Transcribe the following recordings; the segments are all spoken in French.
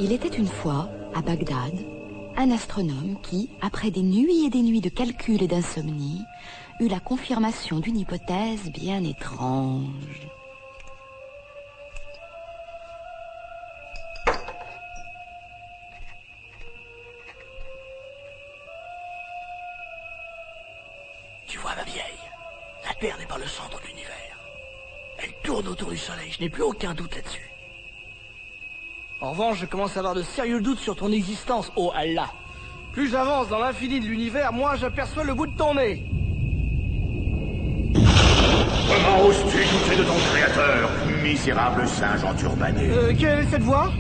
Il était une fois, à Bagdad, un astronome qui, après des nuits et des nuits de calcul et d'insomnie, eut la confirmation d'une hypothèse bien étrange. Tu vois, ma vieille, la Terre n'est pas le centre de l'univers. Elle tourne autour du Soleil, je n'ai plus aucun doute là-dessus. En revanche, je commence à avoir de sérieux doutes sur ton existence, oh Allah. Plus j'avance dans l'infini de l'univers, moins j'aperçois le bout de ton nez. Comment oses-tu douter de ton créateur, misérable singe enturbané? Quelle est cette voix?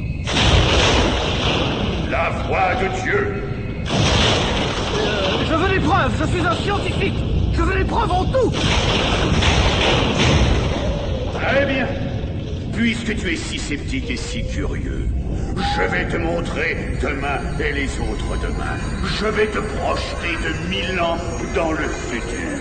La voix de Dieu. Je veux des preuves, je suis un scientifique. Je veux des preuves en tout. Très bien. Puisque tu es si sceptique et si curieux, je vais te montrer demain et les autres demain. Je vais te projeter de 1000 ans dans le futur.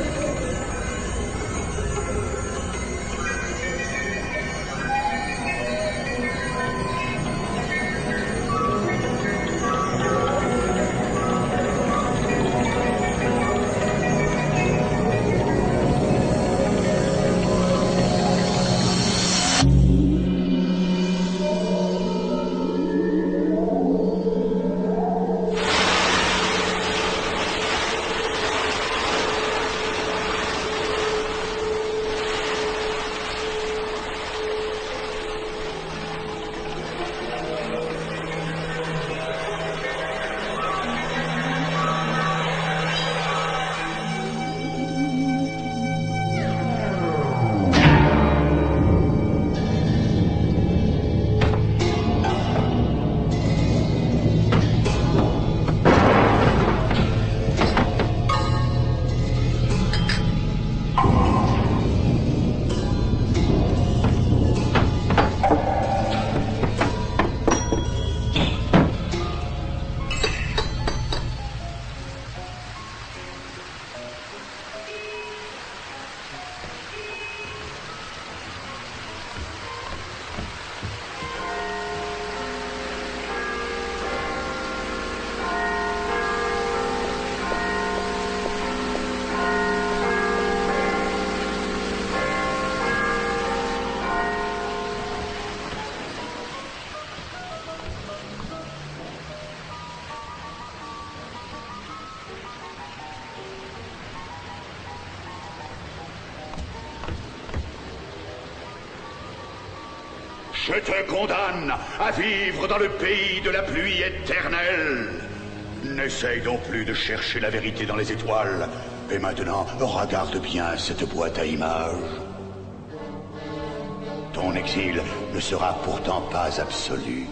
Je te condamne à vivre dans le pays de la pluie éternelle. N'essaye donc plus de chercher la vérité dans les étoiles. Et maintenant, regarde bien cette boîte à images. Ton exil ne sera pourtant pas absolu.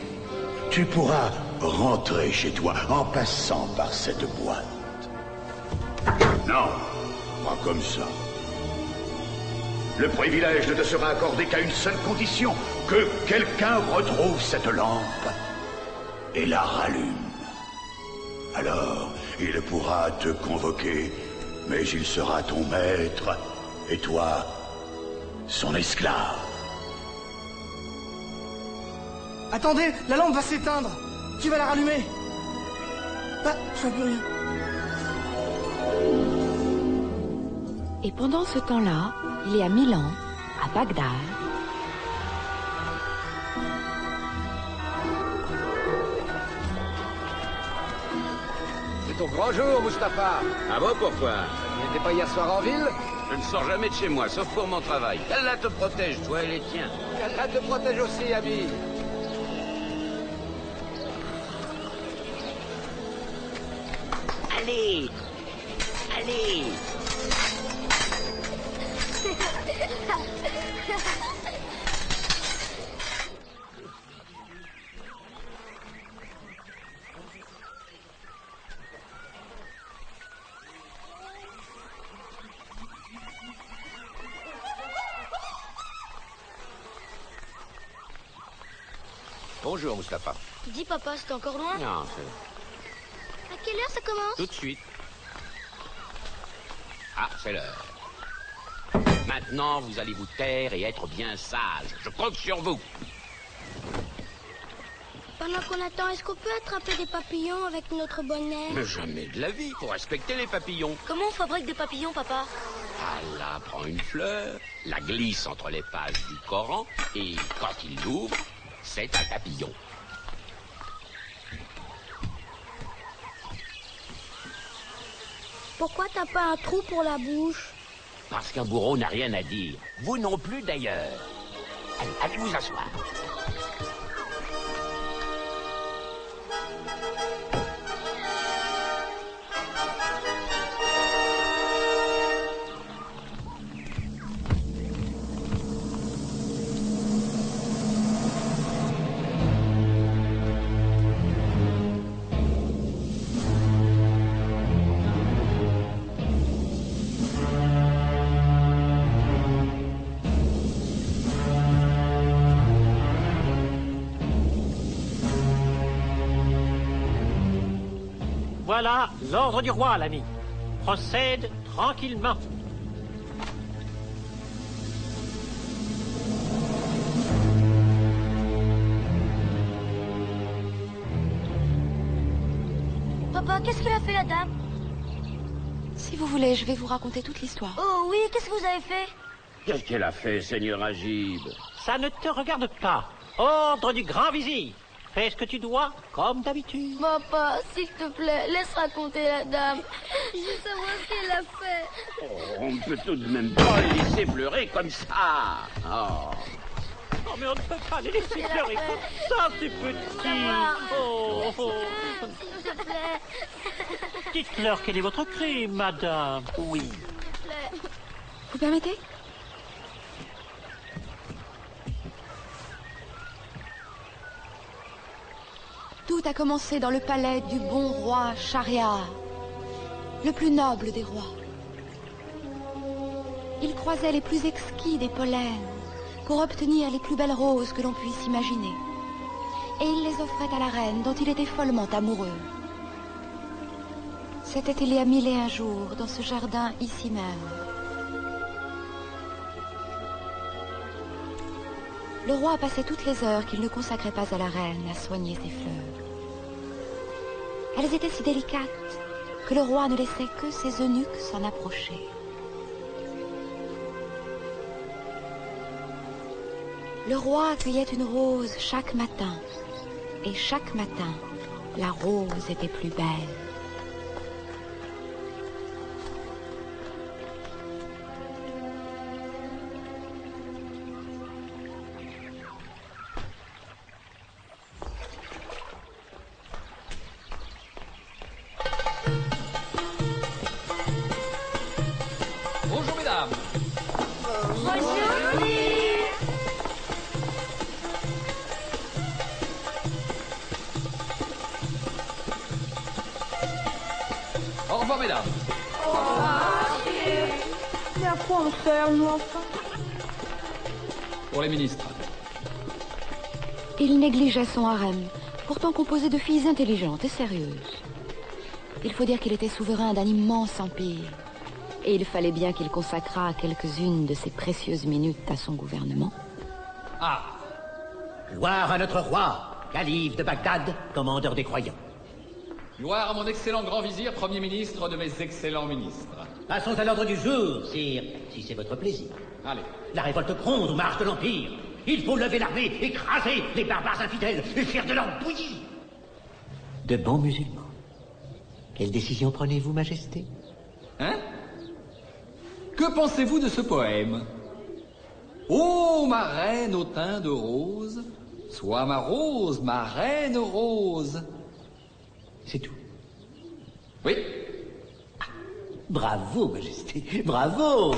Tu pourras rentrer chez toi en passant par cette boîte. Non, pas comme ça. Le privilège ne te sera accordé qu'à une seule condition, que quelqu'un retrouve cette lampe et la rallume. Alors, il pourra te convoquer, mais il sera ton maître, et toi, son esclave. Attendez, la lampe va s'éteindre. Qui va la rallumer? Ah, je vois plus rien. Et pendant ce temps-là, il y a 1000 ans, à Bagdad, c'est ton grand jour, Mustapha. Ah bon, pourquoi? Tu n'étais pas hier soir en ville? Je ne sors jamais de chez moi, sauf pour mon travail. Qu'Allah te protège, toi et les tiens. Qu'Allah te protège aussi, ami. Allez! Allez! Bonjour, Mustapha. Dis papa, c'est encore loin? Non, c'est À quelle heure ça commence? tout de suite. Ah, c'est l'heure. Maintenant, vous allez vous taire et être bien sage. Je compte sur vous. Pendant qu'on attend, est-ce qu'on peut attraper des papillons avec notre bonnet? Mais jamais de la vie, faut respecter les papillons. Comment on fabrique des papillons, papa? Allah prend une fleur, la glisse entre les pages du Coran, et quand il l'ouvre, c'est un papillon. Pourquoi t'as pas un trou pour la bouche? Parce qu'un bourreau n'a rien à dire. Vous non plus, d'ailleurs. Allez vous asseoir. Voilà l'ordre du roi, l'ami. Procède tranquillement. Papa, qu'est-ce qu'elle a fait, la dame? Si vous voulez, je vais vous raconter toute l'histoire. Oh oui, qu'est-ce que vous avez fait? Qu'est-ce qu'elle a fait, Seigneur Agib? Ça ne te regarde pas. Ordre du grand vizir. Fais ce que tu dois, comme d'habitude. Papa, s'il te plaît, laisse raconter la dame. Je veux savoir ce qu'elle a fait. Oh, on ne peut tout de même pas les laisser pleurer comme ça. Oh. Oh, mais on ne peut pas les laisser pleurer comme ça, ces petits. Oh, oh. S'il te plaît. Dites-leur quel est votre crime, madame. Oui. Vous permettez? Tout a commencé dans le palais du bon roi Shahriar, le plus noble des rois. Il croisait les plus exquis des pollens pour obtenir les plus belles roses que l'on puisse imaginer. Et il les offrait à la reine dont il était follement amoureux. C'était il y a 1001 jours, dans ce jardin ici même. Le roi passait toutes les heures qu'il ne consacrait pas à la reine à soigner ses fleurs. Elles étaient si délicates que le roi ne laissait que ses eunuques s'en approcher. Le roi cueillait une rose chaque matin, et chaque matin, la rose était plus belle. Bonjour mesdames. Au revoir mesdames. Mais à quoi on sert, nous, enfin? Pour les ministres. Il négligeait son harem, pourtant composé de filles intelligentes et sérieuses. Il faut dire qu'il était souverain d'un immense empire. Et il fallait bien qu'il consacrât quelques-unes de ses précieuses minutes à son gouvernement. Ah, Gloire à notre roi, calife de Bagdad, commandeur des croyants. gloire à mon excellent grand vizir, premier ministre de mes excellents ministres. Passons à l'ordre du jour, sire, si c'est votre plaisir. Allez. La révolte gronde aux marches de l'Empire. Il faut lever l'armée, écraser les barbares infidèles et faire de leur bouillie. De bons musulmans. Quelle décision prenez-vous, Majesté? Hein? Que pensez-vous de ce poème? Ô ma reine au teint de rose, sois ma rose, ma reine rose. C'est tout. Oui. Bravo, Majesté, bravo.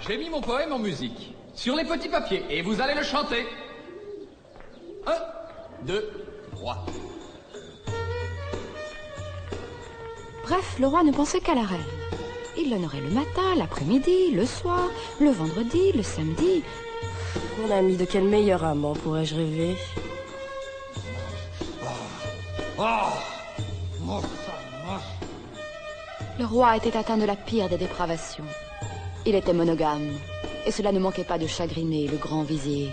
J'ai mis mon poème en musique, sur les petits papiers, et vous allez le chanter. 1, 2, 3. Bref, le roi ne pensait qu'à la reine. Il l'honorait le matin, l'après-midi, le soir, le vendredi, le samedi. Mon ami, de quel meilleur amant pourrais-je rêver? Le roi était atteint de la pire des dépravations. Il était monogame, et cela ne manquait pas de chagriner le grand vizir.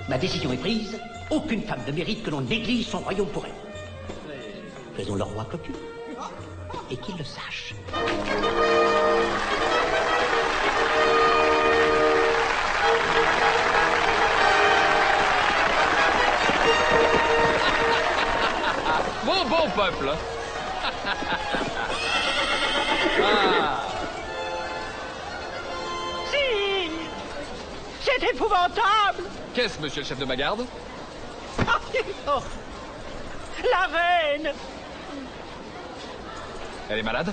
Ma décision est prise. Aucune femme ne mérite que l'on néglige son royaume pour elle. Faisons le roi cocu. Et qu'il le sache. Bon peuple. Ah. Si! C'est épouvantable! Qu'est-ce, monsieur le chef de ma garde? Oh. La reine! Elle est malade?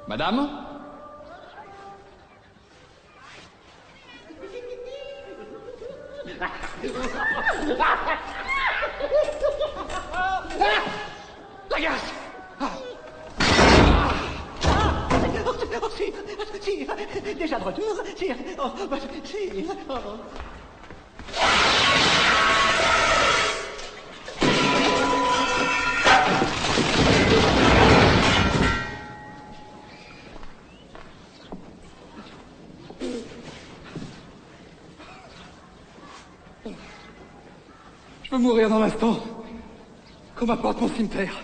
Madame? La glace! Si, déjà de retour, si, si. Je peux mourir dans l'instant qu'on m'apporte mon cimetière.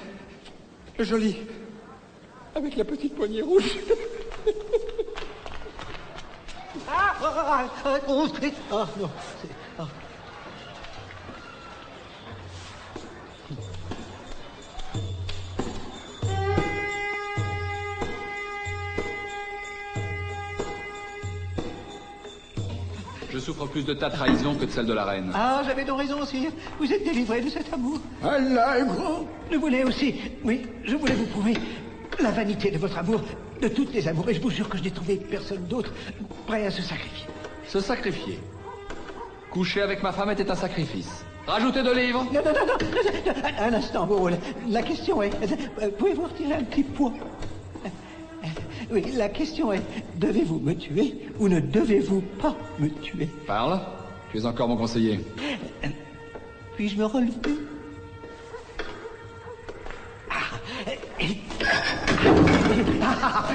Le joli, avec la petite poignée rouge. Non. Je souffre plus de ta trahison que de celle de la reine. Ah, j'avais donc raison, sire. Vous êtes délivré de cet amour. Allah est grand. Je voulais aussi, oui, je voulais vous prouver la vanité de votre amour, de toutes les amours, et je vous jure que je n'ai trouvé personne d'autre prêt à se sacrifier. Se sacrifier. Coucher avec ma femme était un sacrifice. Rajoutez 2 livres. Non, un instant, bon, la question est, pouvez-vous retirer un petit point? Oui, la question est, devez-vous me tuer ou ne devez-vous pas me tuer? Parle. Tu es encore mon conseiller. Puis-je me relever?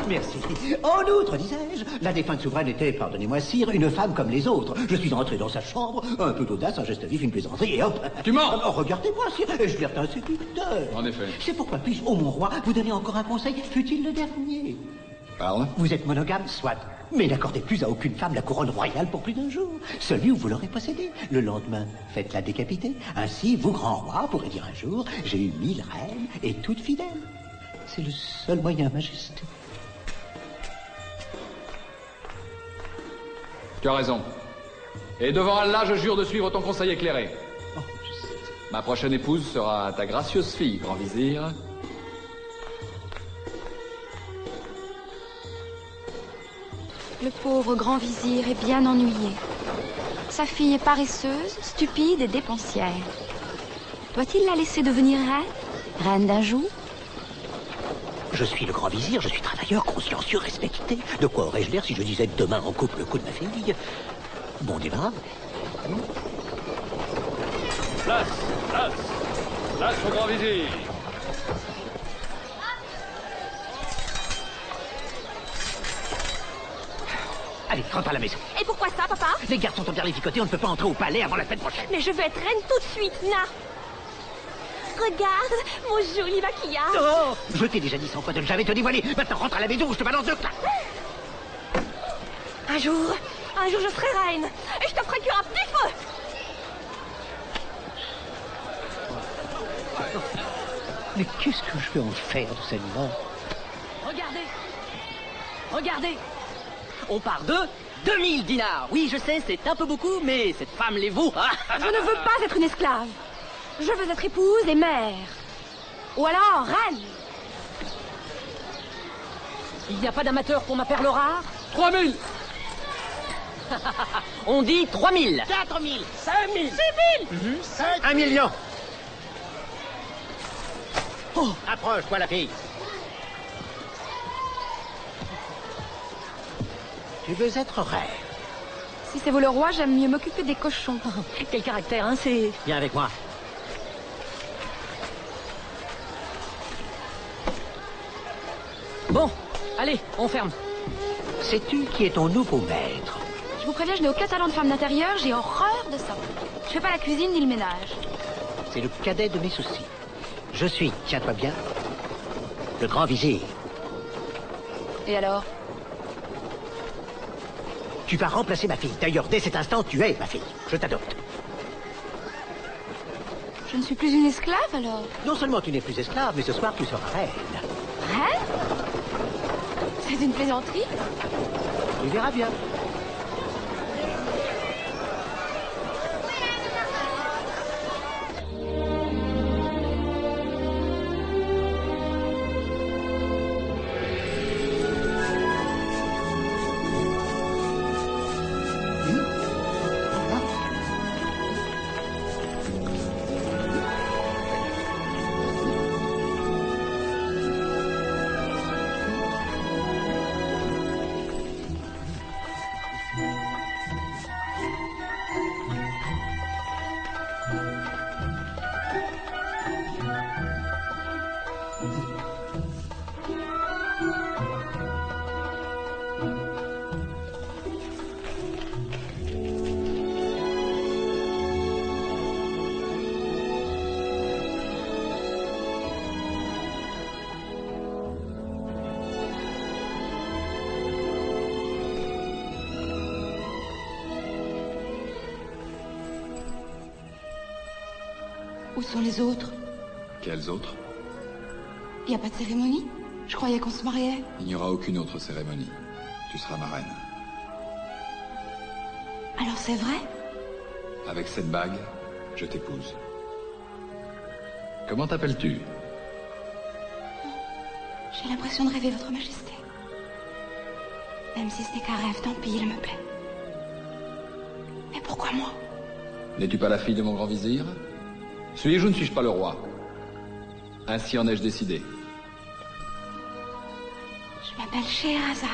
Merci. En outre, disais-je, la défunte souveraine était, pardonnez-moi, sire, une femme comme les autres. Je suis entré dans sa chambre, un peu d'audace, un geste vif, une plaisanterie, et hop. Tu mens. Oh, regardez-moi, sire, je flirte un séducteur. En effet. C'est pourquoi puis-je, ô mon roi, vous donner encore un conseil, fût-il le dernier? Parle. Vous êtes monogame, soit. Mais n'accordez plus à aucune femme la couronne royale pour plus d'un jour. Celui où vous l'aurez possédé. Le lendemain, faites-la décapiter. Ainsi, vous, grand roi, pourrez dire un jour, j'ai eu 1000 reines et toutes fidèles. C'est le seul moyen, majesté. Tu as raison. Et devant Allah, je jure de suivre ton conseil éclairé. Oh, je sais. Ma prochaine épouse sera ta gracieuse fille, grand vizir. Le pauvre grand vizir est bien ennuyé. Sa fille est paresseuse, stupide et dépensière. Doit-il la laisser devenir reine? Reine d'un jour? Je suis le grand vizir, je suis travailleur, consciencieux, respecté. De quoi aurais-je l'air si je disais demain en couple le coup de ma fille? Bon débat. Place au grand vizir. Allez, rentre à la maison. Et pourquoi ça, papa? Les gardes sont en bien lificotés, on ne peut pas entrer au palais avant la semaine prochaine. Mais je veux être reine tout de suite, Na. Regarde, mon joli maquillage. Oh, je t'ai déjà dit 100 fois de ne jamais te dévoiler. Maintenant, rentre à la maison ou je te balance 2 claques. Un jour, je serai reine. Et je te ferai cuire un petit feu. Mais qu'est-ce que je vais en faire de celle-là? Regardez. On part de 2000 dinars. Oui, je sais, c'est un peu beaucoup, mais cette femme les vaut. Je ne veux pas être une esclave. Je veux être épouse et mère. Ou alors reine. Il n'y a pas d'amateur pour ma perle rare? 3000. On dit 3000. 4000. 5000. 6000. 1 million. Oh, approche-toi la fille. Tu veux être reine? Si c'est vous le roi, j'aime mieux m'occuper des cochons. Quel caractère, hein, c'est... Viens avec moi. Allez, on ferme. Sais-tu qui est ton nouveau maître? Je vous préviens, je n'ai aucun talent de femme d'intérieur, j'ai horreur de ça. Je fais pas la cuisine ni le ménage. C'est le cadet de mes soucis. Je suis, tiens-toi bien, le grand vizir. Et alors? Tu vas remplacer ma fille. D'ailleurs, dès cet instant, tu es ma fille. Je t'adopte. Je ne suis plus une esclave, alors? Non seulement tu n'es plus esclave, mais ce soir, tu seras reine. Reine? C'est une plaisanterie? Tu verras bien. Où sont les autres? Quels autres? Il n'y a pas de cérémonie? Je croyais qu'on se mariait. Il n'y aura aucune autre cérémonie. Tu seras ma reine. Alors c'est vrai? Avec cette bague, je t'épouse. Comment t'appelles-tu? J'ai l'impression de rêver, Votre Majesté. Même si ce n'est qu'un rêve, tant pis, il me plaît. Mais pourquoi moi? N'es-tu pas la fille de mon grand vizir? Suis-je ou ne suis-je pas le roi? Ainsi en ai-je décidé. Je m'appelle Scheherazade.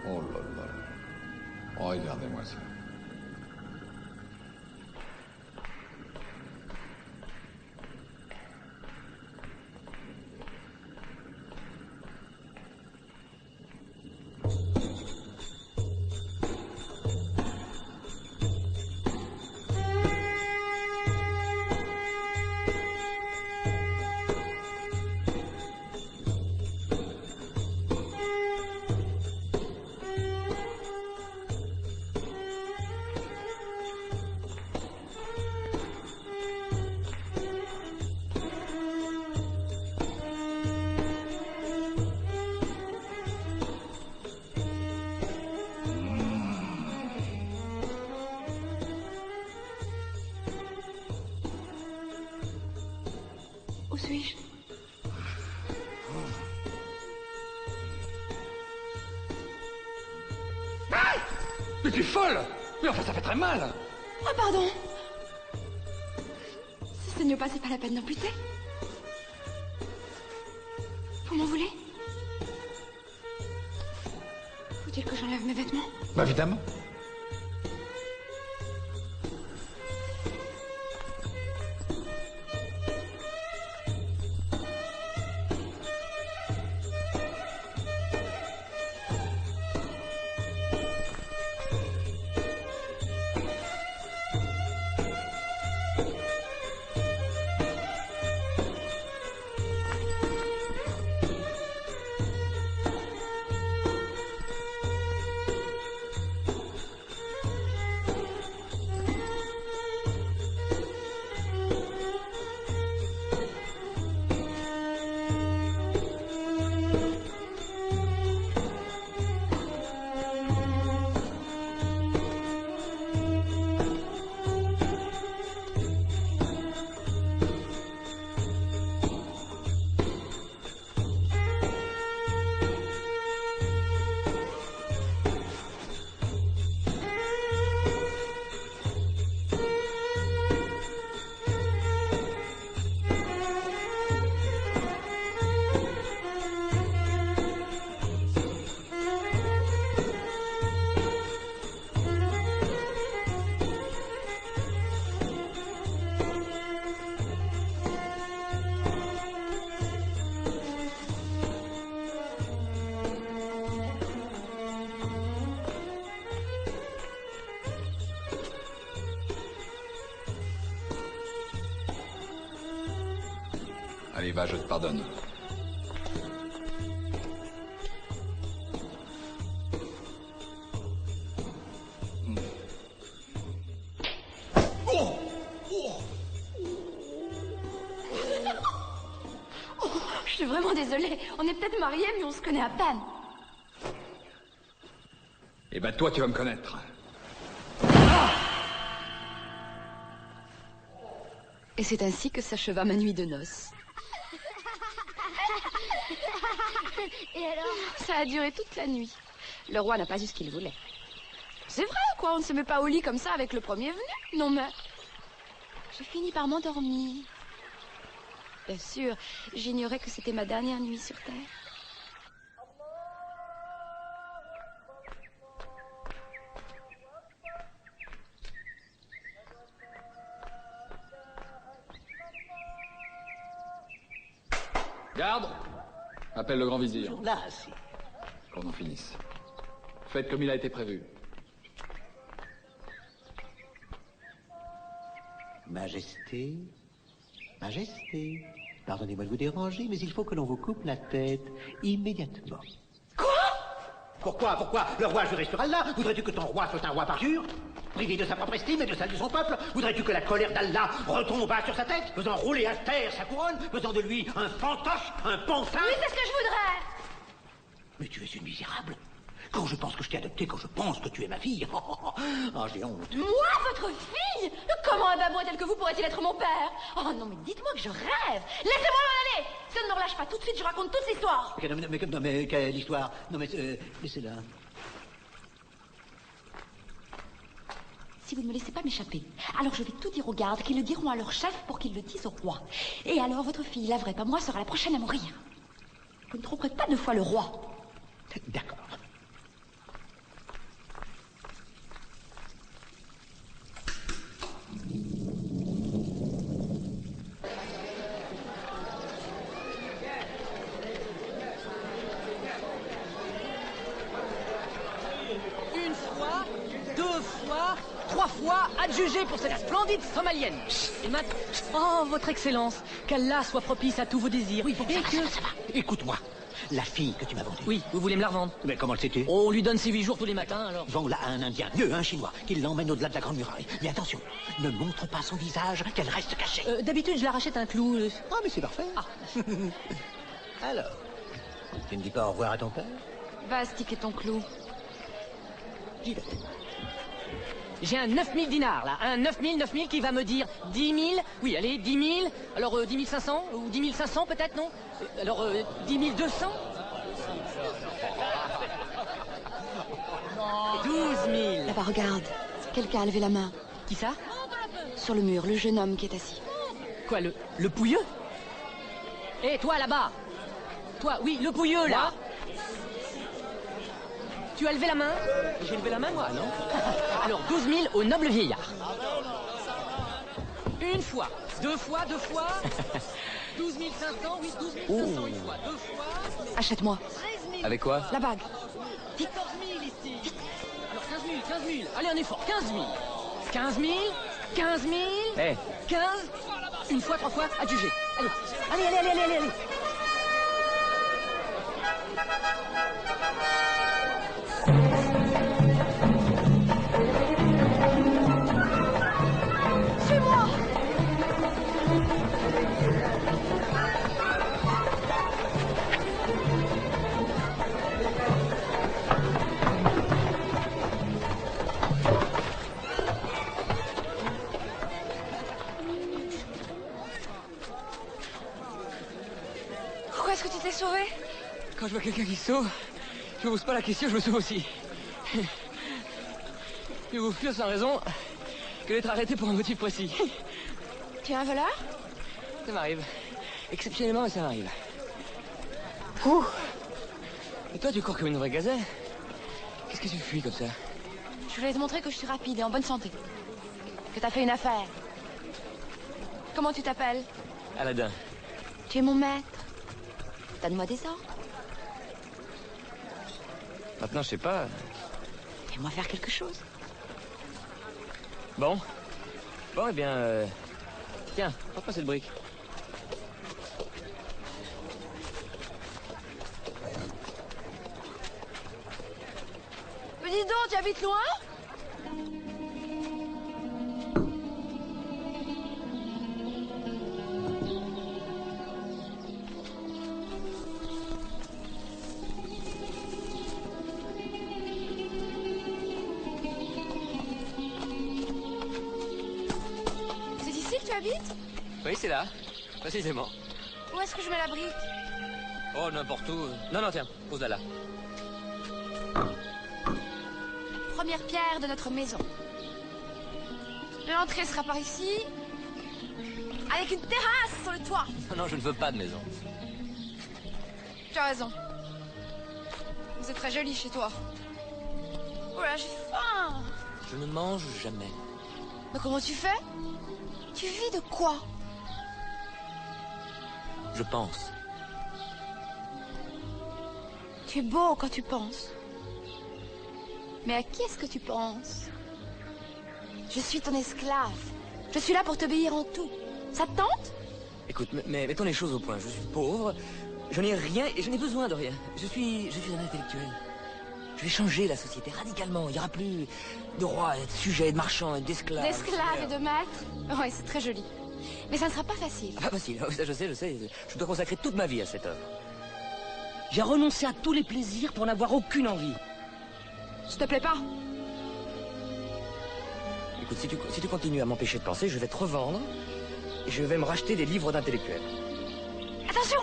Oh là là. Oh, regardez-moi ça. Où suis-je? Mais tu es folle! Mais enfin, ça fait très mal! Oh, pardon! Si ça ne passe, pas la peine d'amputer. Vous m'en voulez? Faut-il que j'enlève mes vêtements? Bah, évidemment. Allez, va, je te pardonne. Je suis vraiment désolée. On est peut-être mariés, mais on se connaît à peine. Eh ben, toi, tu vas me connaître. Et c'est ainsi que s'acheva ma nuit de noces. Et alors? Ça a duré toute la nuit. Le roi n'a pas eu ce qu'il voulait. C'est vrai, quoi, on ne se met pas au lit comme ça avec le premier venu. Non, mais... J'ai fini par m'endormir. Bien sûr, j'ignorais que c'était ma dernière nuit sur Terre. Garde! Appelle le grand vizir. Là, si. Qu'on en finisse. Faites comme il a été prévu. Majesté, Majesté, pardonnez-moi de vous déranger, mais il faut que l'on vous coupe la tête immédiatement. Pourquoi Le roi juré sur Allah? Voudrais-tu que ton roi soit un roi parjure? Privé de sa propre estime et de celle de son peuple? Voudrais-tu que la colère d'Allah retombât sur sa tête, faisant rouler à terre sa couronne, faisant de lui un fantoche, un pantin? Oui, c'est ce que je voudrais. Mais tu es une misérable. Quand je pense que je t'ai adopté, quand je pense que tu es ma fille, j'ai honte. Moi, votre fille? Comment un babouin tel que vous pourrait-il être mon père? Oh non, mais dites-moi que je rêve. Laissez-moi m'en aller. Si on ne me relâche pas tout de suite, je raconte toute l'histoire. Mais quelle histoire? Non, mais laissez-la. Si vous ne me laissez pas m'échapper, alors je vais tout dire aux gardes qui le diront à leur chef pour qu'ils le disent au roi. Et alors votre fille, la vraie, pas moi, sera la prochaine à mourir. Vous ne tromperez pas deux fois le roi. D'accord. Une fois, deux fois, trois fois adjugé pour cette splendide somalienne. Et maintenant... Oh, votre excellence, qu'Allah soit propice à tous vos désirs. Oui, bon, ça va. Écoute-moi, la fille que tu m'as vendue. Oui, vous voulez me la revendre? Mais comment le sais-tu? On lui donne ses 8 jours tous les matins, alors. Vends-la à un Indien, mieux un Chinois, qui l'emmène au-delà de la Grande Muraille. Mais attention, ne montre pas son visage, qu'elle reste cachée. D'habitude, je la rachète un clou. Ah, mais c'est parfait. Ah. Alors, tu ne dis pas au revoir à ton père? Va sticker ton clou. J'y vais. J'ai un 9000 dinars, là. Un 9000 qui va me dire 10 000. Oui, allez, 10 000. Alors, 10 500 ou 10 500 peut-être, non? Alors, 10 200 12 000. Là-bas, regarde. Quelqu'un a levé la main. Qui ça? Sur le mur, le jeune homme qui est assis. Quoi, le pouilleux? Hé, toi, là-bas. Toi, oui, le pouilleux, là. Tu as levé la main? J'ai levé la main, moi, non? Alors, 12 000 au noble vieillard. Une fois, deux fois, 12 500, oui, 12 500 une fois, deux fois. Achète-moi. 13 000. Avec quoi? La bague. 14 000 ici. Alors, 15 000. Allez, un effort, 15 000. 15 000, 15 000, Hey. 15. Une fois, trois fois, adjugé. Allez. C'est moi. Pourquoi est-ce que tu t'es sauvé? Quand je vois quelqu'un qui se sauve, je me pose pas la question, je me sauve aussi. Je vous fuir sans raison que d'être arrêté pour un motif précis. Tu es un voleur? Ça m'arrive. Exceptionnellement, mais ça m'arrive. Ouh. Et toi, tu cours comme une vraie gazelle? Qu'est-ce que tu fuis comme ça? Je voulais te montrer que je suis rapide et en bonne santé. Que t'as fait une affaire. Comment tu t'appelles? Aladdin. Tu es mon maître. Donne-moi des ordres. Maintenant, je sais pas. Fais-moi faire quelque chose. Bon, eh bien... Tiens, prends-moi cette brique. dis donc, tu habites loin? C'est ici que tu habites? Oui, c'est là, précisément. Où est-ce que je mets la brique? Oh, n'importe où. Non, non, tiens, pose-la là. Première pierre de notre maison. L'entrée sera par ici, avec une terrasse sur le toit. Non, non, je ne veux pas de maison. Tu as raison. C'est très joli chez toi. Oh là, j'ai faim. Je ne mange jamais. Mais comment tu fais? Tu vis de quoi? Je pense. Tu es beau quand tu penses. Mais à qui est-ce que tu penses? Je suis ton esclave. Je suis là pour t'obéir en tout. Ça te tente? Écoute, mais mettons les choses au point. Je suis pauvre, je n'ai rien et je n'ai besoin de rien. Je suis un intellectuel. Je vais changer la société radicalement. Il n'y aura plus de rois, de sujets, de marchands, d'esclaves. D'esclaves et de maîtres? Ouais, c'est très joli. Mais ça ne sera pas facile. Pas facile, ça je sais. Je dois consacrer toute ma vie à cette œuvre. J'ai renoncé à tous les plaisirs pour n'avoir aucune envie. Je te plais pas? Écoute, si tu continues à m'empêcher de penser, je vais te revendre et je vais me racheter des livres d'intellectuels. Attention!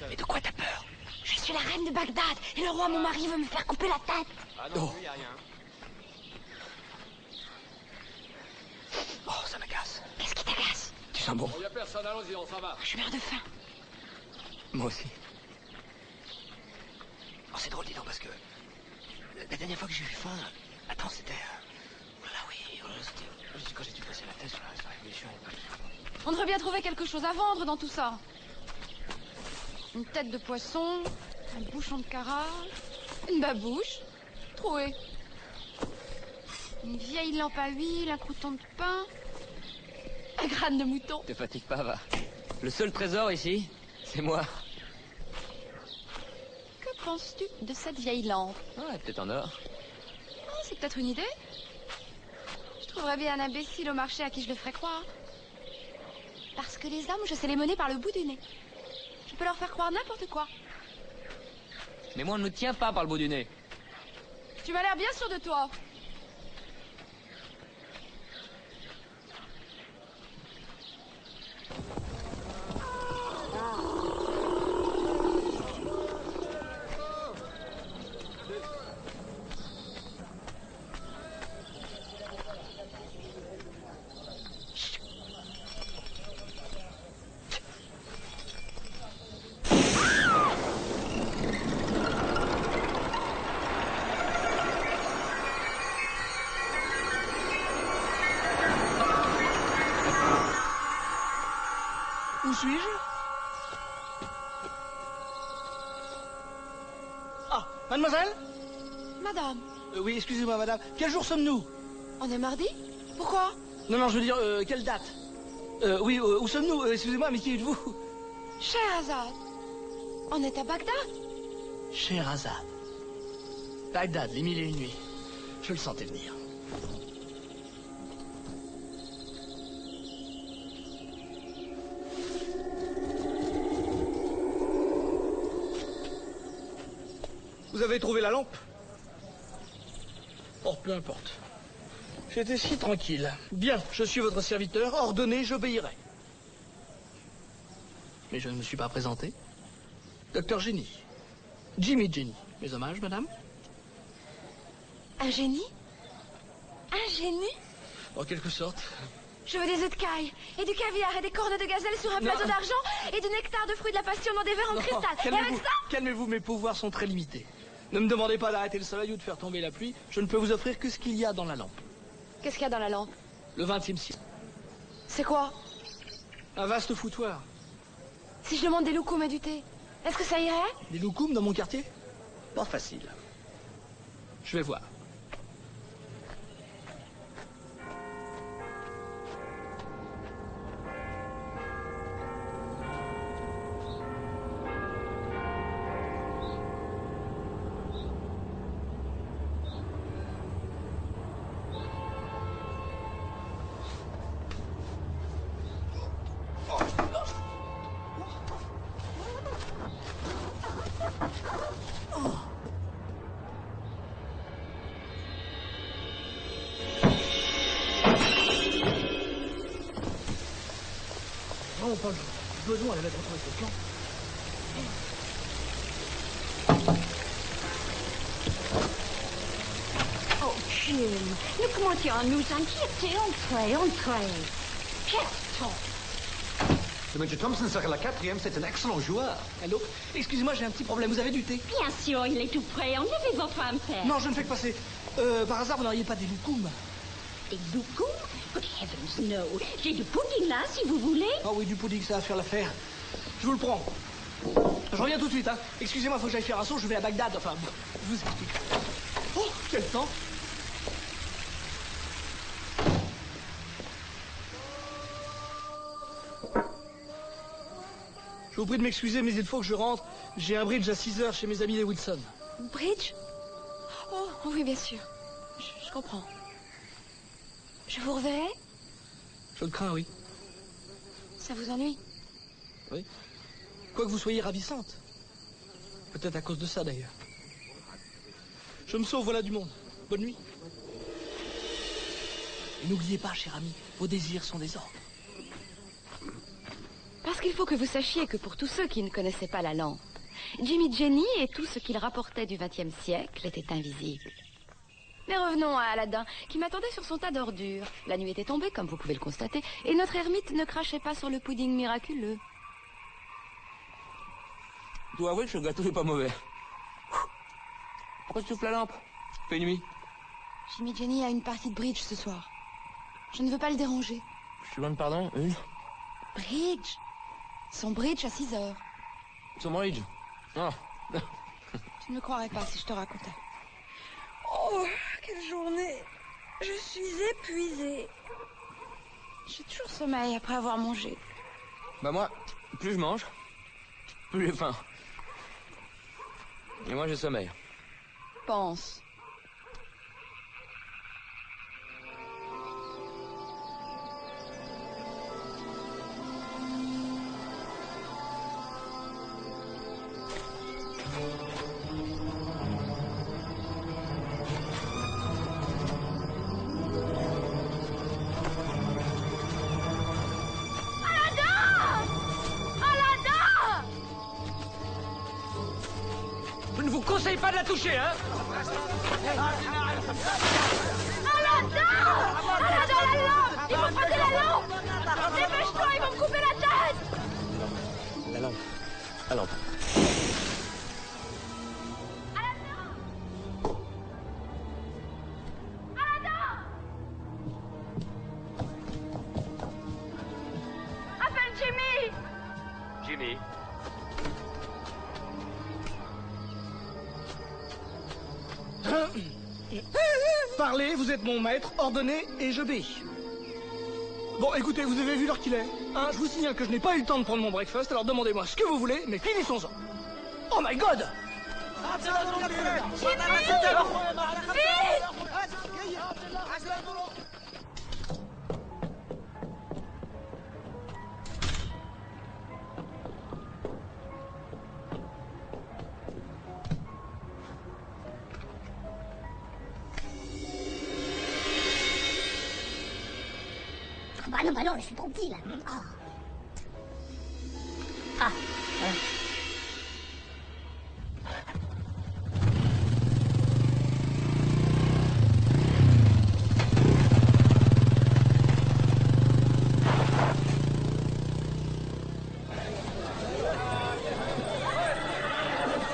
Mais de quoi t'as peur? Je suis la reine de Bagdad et le roi, mon mari, veut me faire couper la tête. Ah non, y a rien. Oh, ça m'agace. Qu'est-ce qui t'agace? Tu sens bon? Il n'y a personne, allons-y, on s'en va. Je meurs de faim. Moi aussi. Oh, c'est drôle, dis donc, parce que la dernière fois que j'ai eu faim, attends, c'était... Oh là oui, c'était quand j'ai dû passer la tête sur la révolution. On devrait bien trouver quelque chose à vendre dans tout ça. Une tête de poisson, un bouchon de carrage, une babouche, troué. Une vieille lampe à huile, un crouton de pain, un crâne de mouton. Te fatigue pas, va. Le seul trésor ici, c'est moi. Que penses-tu de cette vieille lampe? Ouais, peut-être en or. Oh, c'est peut-être une idée. Je trouverais bien un imbécile au marché à qui je le ferais croire. Parce que les hommes, je sais les mener par le bout du nez. Je peux leur faire croire n'importe quoi. Mais moi, on ne me tient pas par le bout du nez. Tu m'as l'air bien sûr de toi. Où suis-je? Ah, mademoiselle? Madame. Oui, excusez-moi, madame. Quel jour sommes-nous? On est mardi? Pourquoi? Non, non, je veux dire, quelle date? Oui, où sommes-nous? Excusez-moi, mais qui êtes-vous? Scheherazade. On est à Bagdad. Scheherazade. Bagdad, les 1001 nuits. Je le sentais venir. Vous avez trouvé la lampe? Oh, peu importe. J'étais si tranquille. Bien, je suis votre serviteur. Ordonnez, j'obéirai. Mais je ne me suis pas présenté. Docteur Jenny. Jimmy Jenny. Mes hommages, madame? Un génie? Un génie? En quelque sorte. Je veux des œufs de caille, et du caviar, et des cornes de gazelle sur un plateau d'argent, et du nectar de fruits de la passion dans des verres en cristal. Et avec ça... Calmez-vous, mes pouvoirs sont très limités. Ne me demandez pas d'arrêter le soleil ou de faire tomber la pluie. Je ne peux vous offrir que ce qu'il y a dans la lampe. Qu'est-ce qu'il y a dans la lampe? Le XXe siècle. C'est quoi? Un vaste foutoir. Si je demande des loukoums et du thé, est-ce que ça irait? Des loukoums dans mon quartier? Pas facile. Je vais voir. vraiment pas besoin de mettre retrouver ce plan. Oh, Jim, nous commencions à nous inquiéter. Entrez. Pièce-toi. Ce Monsieur Thompson serait la 4e, c'est un excellent joueur. Allô? Excusez-moi, j'ai un petit problème. Vous avez du thé? Bien sûr, il est tout prêt. Enlevez votre femme, père. Non, je ne fais que passer. Par hasard, vous n'auriez pas des loukoums? Des loukoums? Good heavens, no. J'ai du pudding là, si vous voulez. Ah oui, du pudding, ça va faire l'affaire. Je vous le prends. Je reviens tout de suite, hein. Excusez-moi, faut que j'aille faire un saut, je vais à Bagdad, enfin, je vous explique. Oh, quel temps! Je vous prie de m'excuser, mais il faut que je rentre. J'ai un bridge à 6 heures chez mes amis des Wilson. Bridge? Oh, oui, bien sûr. Je comprends. Je vous reverrai? Je le crains, oui. Ça vous ennuie? Oui. Quoi que vous soyez ravissante. Peut-être à cause de ça, d'ailleurs. Je me sauve, voilà du monde. Bonne nuit. Et n'oubliez pas, cher ami, vos désirs sont des ordres. Parce qu'il faut que vous sachiez que pour tous ceux qui ne connaissaient pas la lampe, Jimmy Jenny et tout ce qu'il rapportait du XXe siècle était invisible. Mais revenons à Aladdin, qui m'attendait sur son tas d'ordures. La nuit était tombée, comme vous pouvez le constater, et notre ermite ne crachait pas sur le pudding miraculeux. Je dois avouer que ce gâteau n'est pas mauvais. Pourquoi tu souffles la lampe? Fait nuit. Jimmy Jenny a une partie de bridge ce soir. Je ne veux pas le déranger. Je te demande pardon, une? Bridge? Son bridge à 6 heures. Son bridge? Oh. Tu ne me croirais pas si je te racontais. Oh, quelle journée! Je suis épuisée. J'ai toujours sommeil après avoir mangé. Bah moi, plus je mange, plus j'ai faim. Et moi j'ai sommeil. Pense. Je ne vous conseille pas de la toucher, hein? Aladdin! Aladdin, la lampe! Il faut passer la lampe! Dépêche-toi, ils vont me couper la tête! La lampe. La lampe. Appelle Jimmy! Jimmy. Parlez, vous êtes mon maître, ordonnez et j'obéis. Bon, écoutez, vous avez vu l'heure qu'il est, hein? Je vous signale que je n'ai pas eu le temps de prendre mon breakfast, alors demandez-moi ce que vous voulez, mais finissons-en. Oh my God! Bah non, je suis trop petit là. Ah. Voilà.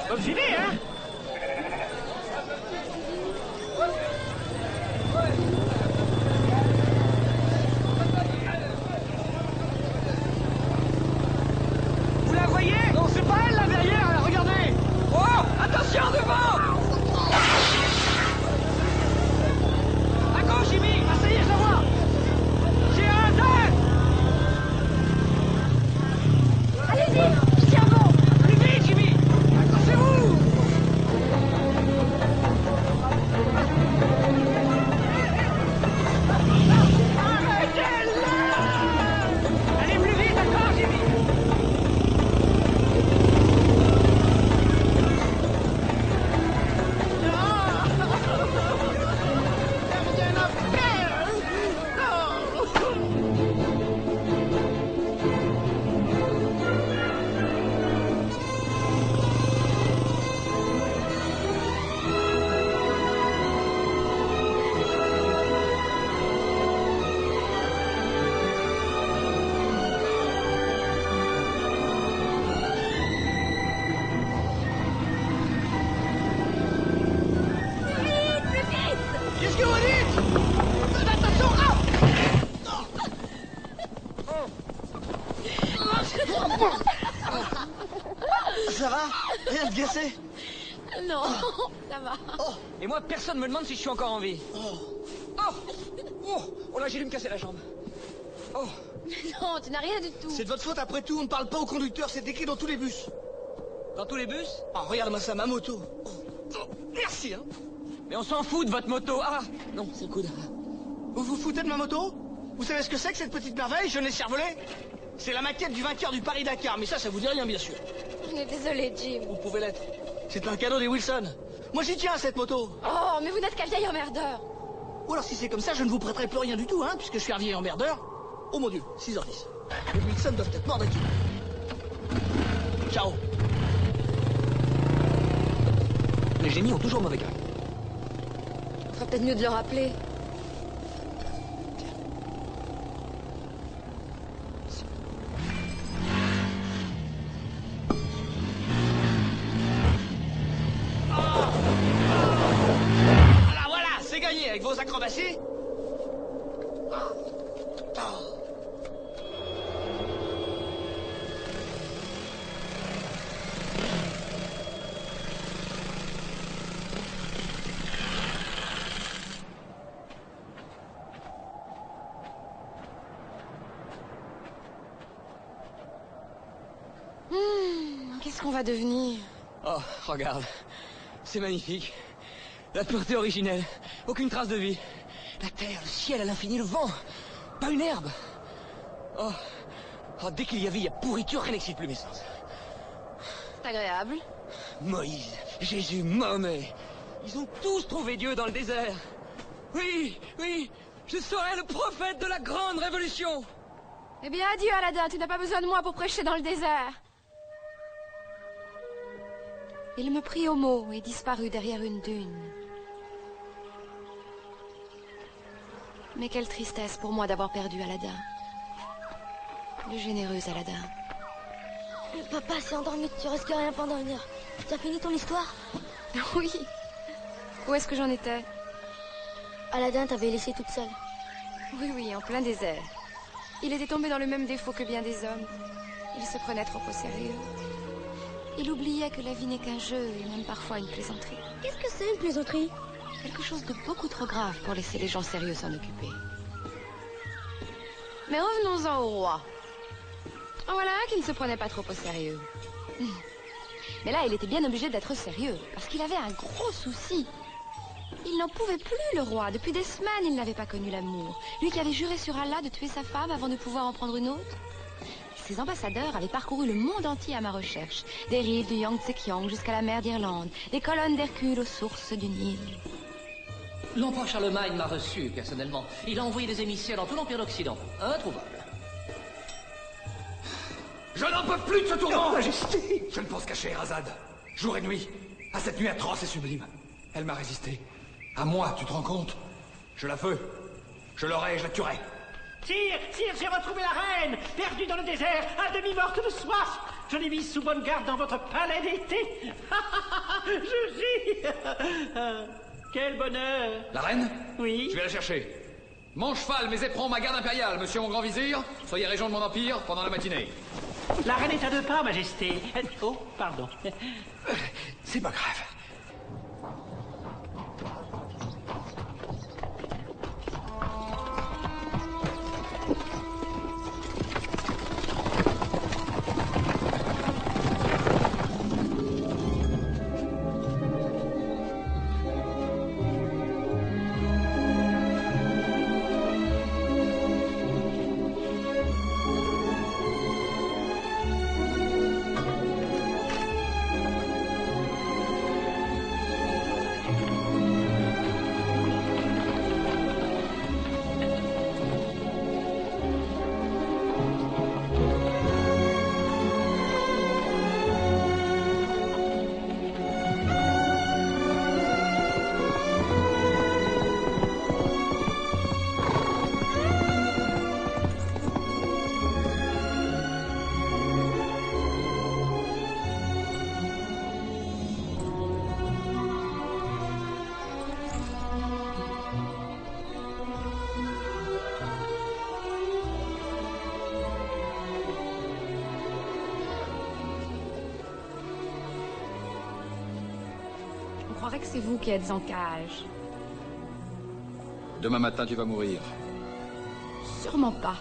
Bonne idée, hein? Non, Qu'est-ce que vous dites? Attention! Ça va? Rien de blessé? Non, ça va. Oh, et moi, personne me demande si je suis encore en vie. Oh là, j'ai dû me casser la jambe. Oh. Non, tu n'as rien du tout. C'est de votre faute après tout, on ne parle pas au conducteur, c'est écrit dans tous les bus. Dans tous les bus? Oh, regarde-moi ça, ma moto. Merci, hein. Mais on s'en fout de votre moto. Ah, non, c'est le coude. Vous vous foutez de ma moto? Vous savez ce que c'est que cette petite merveille, jeune et cervelé? C'est la maquette du vainqueur du Paris-Dakar, mais ça vous dit rien, bien sûr. On est désolé, Jim. Vous pouvez l'être. C'est un cadeau des Wilson. Moi, j'y tiens à cette moto. Oh, mais vous n'êtes qu'un vieil emmerdeur. Ou alors, si c'est comme ça, je ne vous prêterai plus rien du tout, hein, puisque je suis un vieil emmerdeur. Oh mon Dieu, 6h10. Les Wilson doivent être morts d'acquis. Ciao. Les génies ont toujours mauvais cœur. On ferait peut-être mieux de le rappeler. Avec vos acrobaties. Qu'est-ce qu'on va devenir? Oh, regarde. C'est magnifique. La pureté originelle. Aucune trace de vie. La terre, le ciel à l'infini, le vent. Pas une herbe. Oh, dès qu'il y a vie, il y a pourriture, rien n'excite plus mes sens. C'est agréable. Moïse, Jésus, Mahomet. Ils ont tous trouvé Dieu dans le désert. Oui, je serai le prophète de la grande révolution. Eh bien, adieu, Aladdin. Tu n'as pas besoin de moi pour prêcher dans le désert. Il me prit au mot et disparut derrière une dune. Mais quelle tristesse pour moi d'avoir perdu Aladdin. Le généreux Aladdin. Papa s'est endormi, tu risques rien pendant une heure. Tu as fini ton histoire? Oui. Où est-ce que j'en étais? Aladdin t'avait laissé toute seule. Oui, en plein désert. Il était tombé dans le même défaut que bien des hommes. Il se prenait trop au sérieux. Il oubliait que la vie n'est qu'un jeu et même parfois une plaisanterie. Qu'est-ce que c'est une plaisanterie? Quelque chose de beaucoup trop grave pour laisser les gens sérieux s'en occuper. Mais revenons-en au roi. Voilà qui ne se prenait pas trop au sérieux. Mais là, il était bien obligé d'être sérieux, parce qu'il avait un gros souci. Il n'en pouvait plus, le roi. Depuis des semaines, il n'avait pas connu l'amour. Lui qui avait juré sur Allah de tuer sa femme avant de pouvoir en prendre une autre. Ses ambassadeurs avaient parcouru le monde entier à ma recherche. Des rives du Yangtze-Kiang jusqu'à la mer d'Irlande. Des colonnes d'Hercule aux sources du Nil. L'empereur Charlemagne m'a reçu, personnellement. Il a envoyé des émissaires dans tout l'Empire d'Occident. Introuvable. Je n'en peux plus de ce tournant, Majesté. Je ne pense qu'à Scheherazade. Jour et nuit. À cette nuit atroce et sublime. Elle m'a résisté. À moi, tu te rends compte? Je la veux. Je l'aurai et je la tuerai. Sire, j'ai retrouvé la reine, perdue dans le désert, à demi-morte de soif. Je l'ai mise sous bonne garde dans votre palais d'été. Je ris. Quel bonheur. La reine? Oui. Je vais la chercher. Mon cheval, mes éperons, ma garde impériale, monsieur mon grand vizir, soyez régent de mon empire pendant la matinée. La reine est à 2 pas, Majesté. Oh, pardon. C'est pas grave. vrai que c'est vous qui êtes en cage. Demain matin, tu vas mourir. Sûrement pas.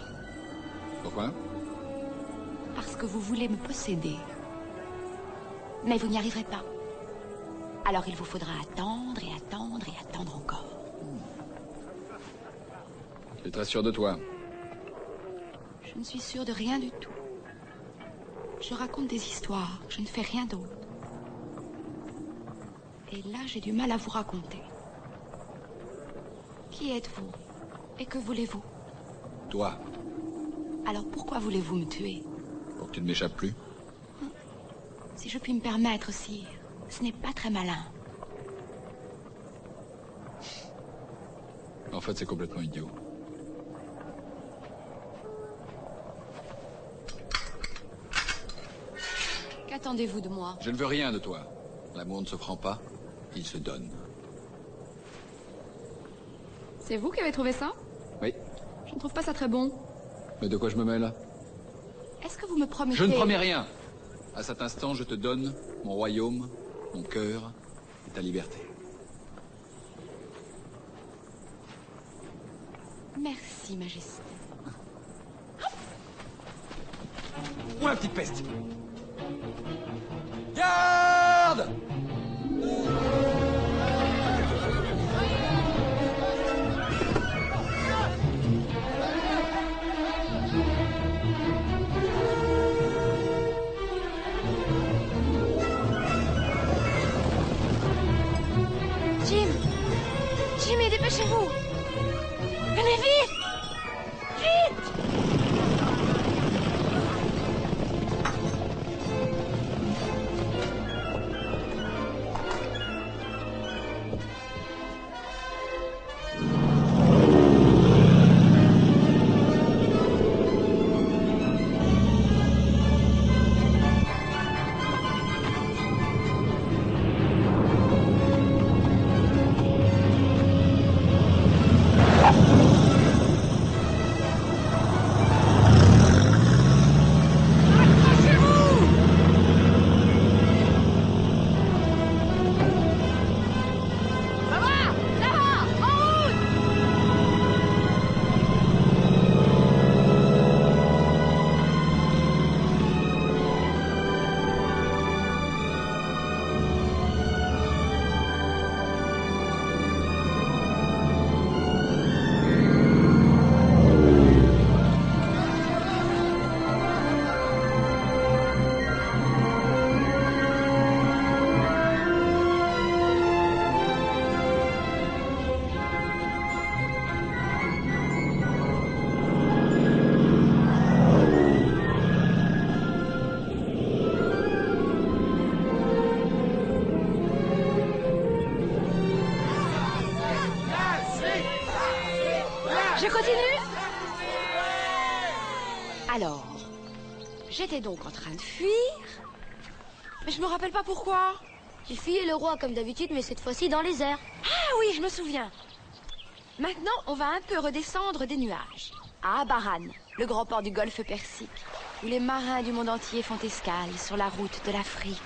Pourquoi? Parce que vous voulez me posséder. Mais vous n'y arriverez pas. Alors il vous faudra attendre et attendre et attendre encore. Tu es très sûr de toi? Je ne suis sûre de rien du tout. Je raconte des histoires, je ne fais rien d'autre. Et là, j'ai du mal à vous raconter. Qui êtes-vous? Et que voulez-vous? Toi. Alors pourquoi voulez-vous me tuer? Pour que tu ne m'échappes plus? Si je puis me permettre, sire, ce n'est pas très malin. En fait, c'est complètement idiot. Qu'attendez-vous de moi? Je ne veux rien de toi. L'amour ne se prend pas, il se donne. C'est vous qui avez trouvé ça? Oui. Je ne trouve pas ça très bon. Mais de quoi je me mêle? Est-ce que vous me promettez... Je ne promets rien. À cet instant, je te donne mon royaume, mon cœur et ta liberté. Merci, Majesté. Ou la petite peste. Garde! Jimmy, dépêchez-vous! Venez vite! Vite! Je continue? Alors, j'étais donc en train de fuir, mais je me rappelle pas pourquoi. Tu fuyais le roi comme d'habitude, mais cette fois-ci dans les airs. Ah oui, je me souviens. Maintenant, on va un peu redescendre des nuages. À Abaran, le grand port du golfe Persique, où les marins du monde entier font escale sur la route de l'Afrique.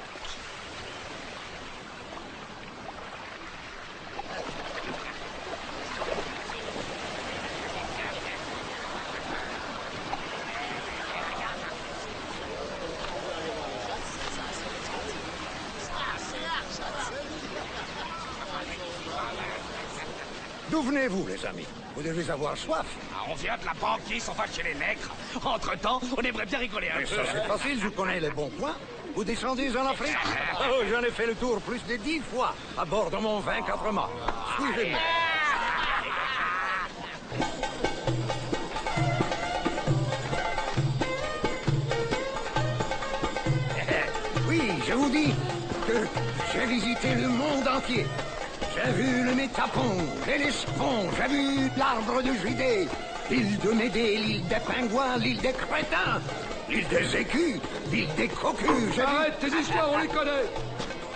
D'où venez-vous, les amis? Vous devez avoir soif. Ah, on vient de la banquise, on va chez les nègres. Entre-temps, on aimerait bien rigoler un Mais peu. ça, c'est facile, je connais les bons points. Vous descendez en Afrique? Oh, j'en ai fait le tour plus de 10 fois, à bord de mon 24 mâts. Suivez-moi. Oui, je vous dis que j'ai visité le monde entier. J'ai vu le Métapon, l'Hellespont, j'ai vu l'arbre de Judée, l'île de Médée, l'île des pingouins, l'île des crétins, l'île des écus, l'île des cocus. Arrête tes histoires, on les connaît.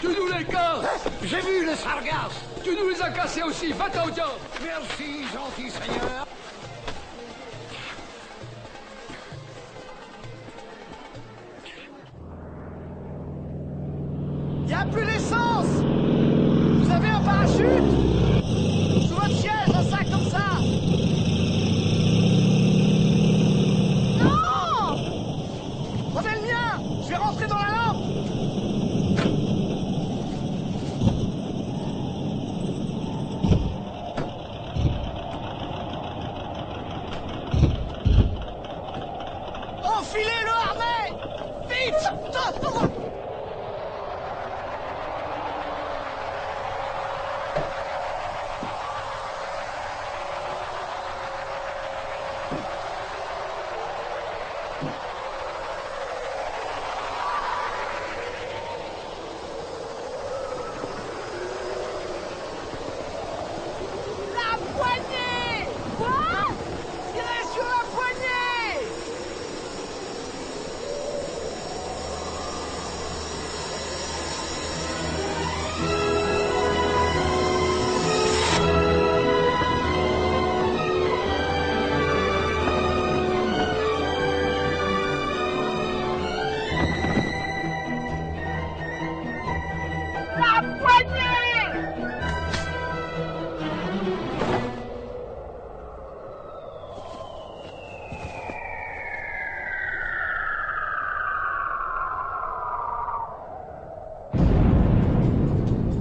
Tu nous les casses. J'ai vu le Sargasse. Tu nous les as cassés aussi, va-t'en au diable. Merci, gentil seigneur. Y a plus d'essence! Vous avez vite! La poignée! Quoi? Tirez sur la poignée! La poignée!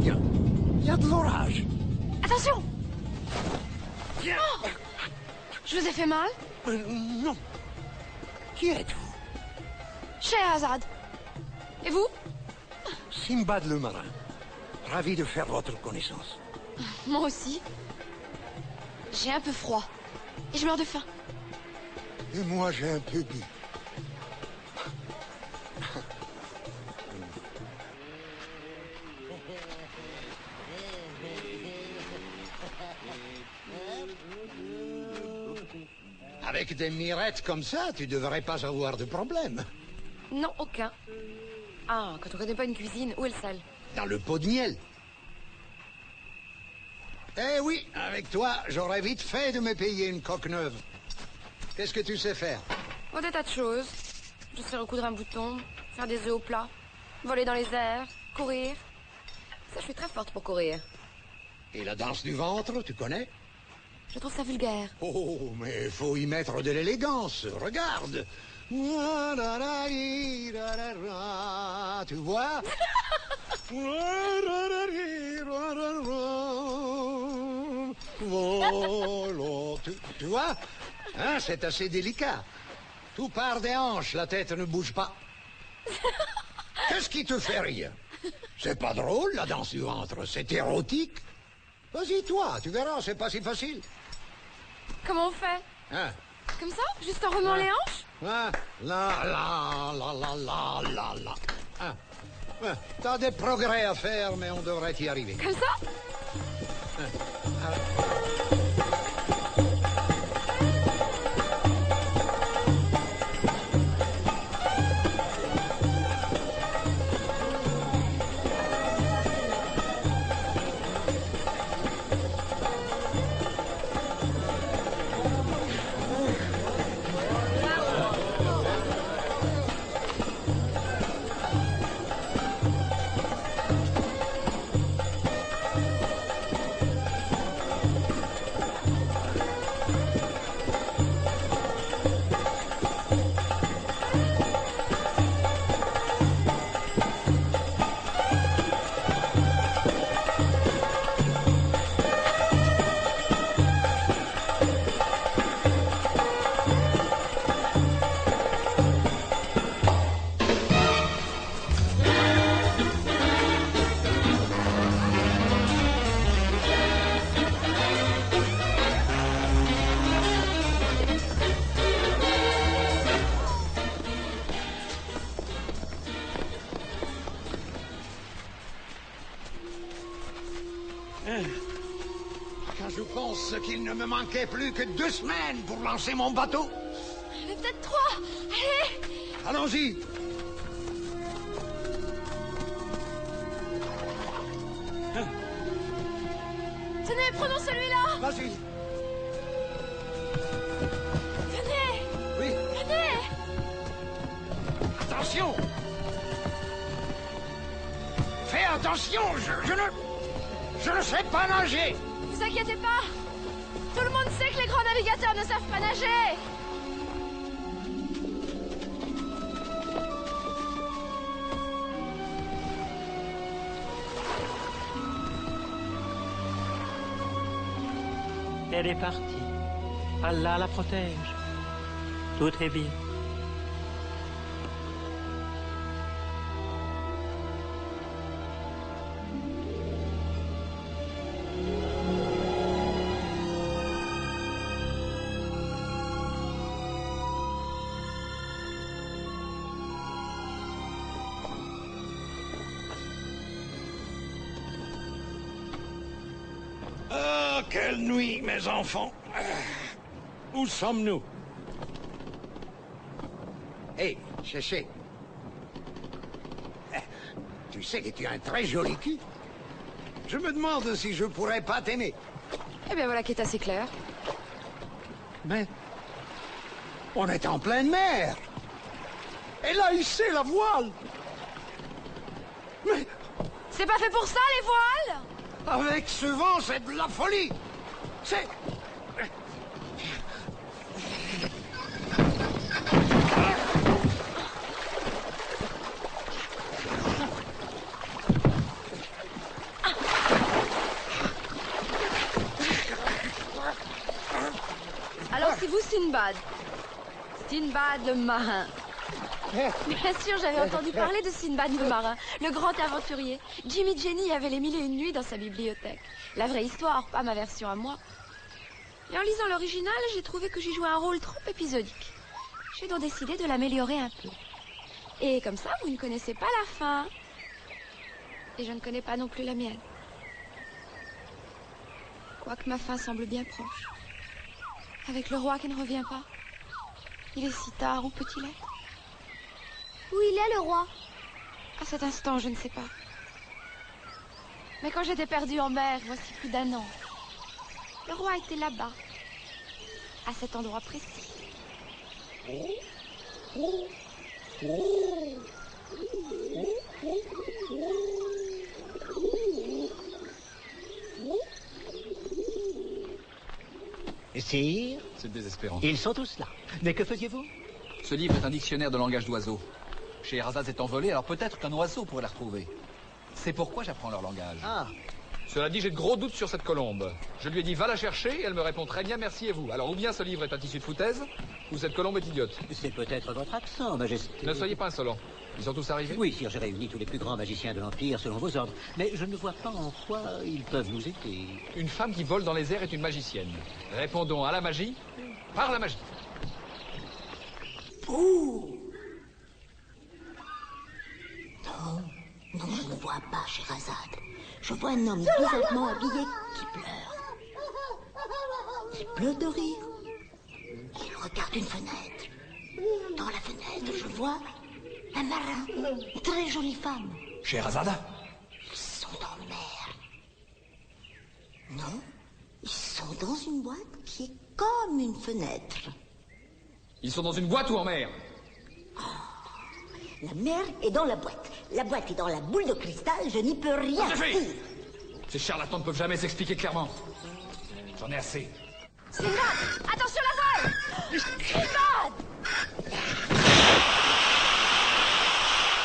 Il y a de l'orage. Attention! Oh, je vous ai fait mal? Non. Qui êtes-vous? Scheherazade. Et vous? Simbad le marin. Ravi de faire votre connaissance. Moi aussi. J'ai un peu froid. Et je meurs de faim. Et moi, j'ai un peu bu. Avec des mirettes comme ça, tu devrais pas avoir de problème. Non, aucun. Ah, quand on connaît pas une cuisine, où est le sel? Dans le pot de miel. Eh oui, avec toi, j'aurais vite fait de me payer une coque neuve. Qu'est-ce que tu sais faire? Oh, des tas de choses. Je sais recoudre un bouton, faire des œufs au plat, voler dans les airs, courir. Ça, je suis très forte pour courir. Et la danse du ventre, tu connais? Je trouve ça vulgaire. Oh, mais faut y mettre de l'élégance. Regarde. Tu vois? Tu vois? Hein, c'est assez délicat. Tout part des hanches, la tête ne bouge pas. Qu'est-ce qui te fait rire? C'est pas drôle, la danse du ventre. C'est érotique. Vas-y, toi, tu verras, c'est pas si facile. Comment on fait? Hein? Comme ça? Juste en remuant les hanches? Ah, la. Ah. Ouais, t'as des progrès à faire, mais on devrait y arriver. Comme ça? Quand je pense qu'il ne me manquait plus que 2 semaines pour lancer mon bateau. Mais peut-être 3. Allez! Allons-y. Tenez, prenons celui-là. Vas-y. Venez. Oui. Venez. Attention! Fais attention, je ne sais pas nager! Vous inquiétez pas. Tout le monde sait que les grands navigateurs ne savent pas nager. Elle est partie. Allah la protège. Tout est bien. Quelle nuit, mes enfants. Où sommes-nous? Hé, Chéché. Tu sais que tu as un très joli cul. Je me demande si je pourrais pas t'aimer. Eh bien voilà qui est assez clair. Mais... on est en pleine mer. Elle a hissé la voile. Mais... c'est pas fait pour ça, les voiles! avec ce vent, c'est de la folie. C'est... Alors c'est vous, Sinbad. Sinbad le marin. Bien sûr, j'avais entendu parler de Sinbad le marin, le grand aventurier. Jimmy Jenny avait les 1001 nuits dans sa bibliothèque. La vraie histoire, pas ma version à moi. Et en lisant l'original, j'ai trouvé que j'y jouais un rôle trop épisodique. J'ai donc décidé de l'améliorer un peu. Et comme ça, vous ne connaissez pas la fin. Et je ne connais pas non plus la mienne. Quoique ma fin semble bien proche. Avec le roi qui ne revient pas. Il est si tard, où peut-il être? Où il est, le roi? À cet instant, je ne sais pas. Mais quand j'étais perdue en mer, voici plus d'1 an, le roi était là-bas, à cet endroit précis. Sire, c'est désespérant. Ils sont tous là. Mais que faisiez-vous? Ce livre est un dictionnaire de langage d'oiseaux. Scheherazade s'est envolée, alors peut-être qu'un oiseau pourrait la retrouver. C'est pourquoi j'apprends leur langage. Ah. Cela dit, j'ai de gros doutes sur cette colombe. Je lui ai dit, va la chercher, et elle me répond très bien, merci et vous. Alors, ou bien ce livre est un tissu de foutaise, ou cette colombe est idiote. C'est peut-être votre accent, Majesté. Ne soyez pas insolent. Ils sont tous arrivés? Oui, sire, j'ai réuni tous les plus grands magiciens de l'Empire selon vos ordres. Mais je ne vois pas en quoi ils peuvent nous aider. Une femme qui vole dans les airs est une magicienne. Répondons à la magie par la magie. Oh! Non, non, je ne vois pas Scheherazade. Je vois un homme bizarrement habillé qui pleure. Il pleure de rire. Il regarde une fenêtre. Dans la fenêtre, je vois un marin, une très jolie femme. Scheherazade? Ils sont en mer. Non, ils sont dans une boîte qui est comme une fenêtre. Ils sont dans une boîte ou en mer? La mer est dans la boîte. La boîte est dans la boule de cristal, je n'y peux rien dire. Ces charlatans ne peuvent jamais s'expliquer clairement. J'en ai assez. Sinbad! Attention la voile! Sinbad!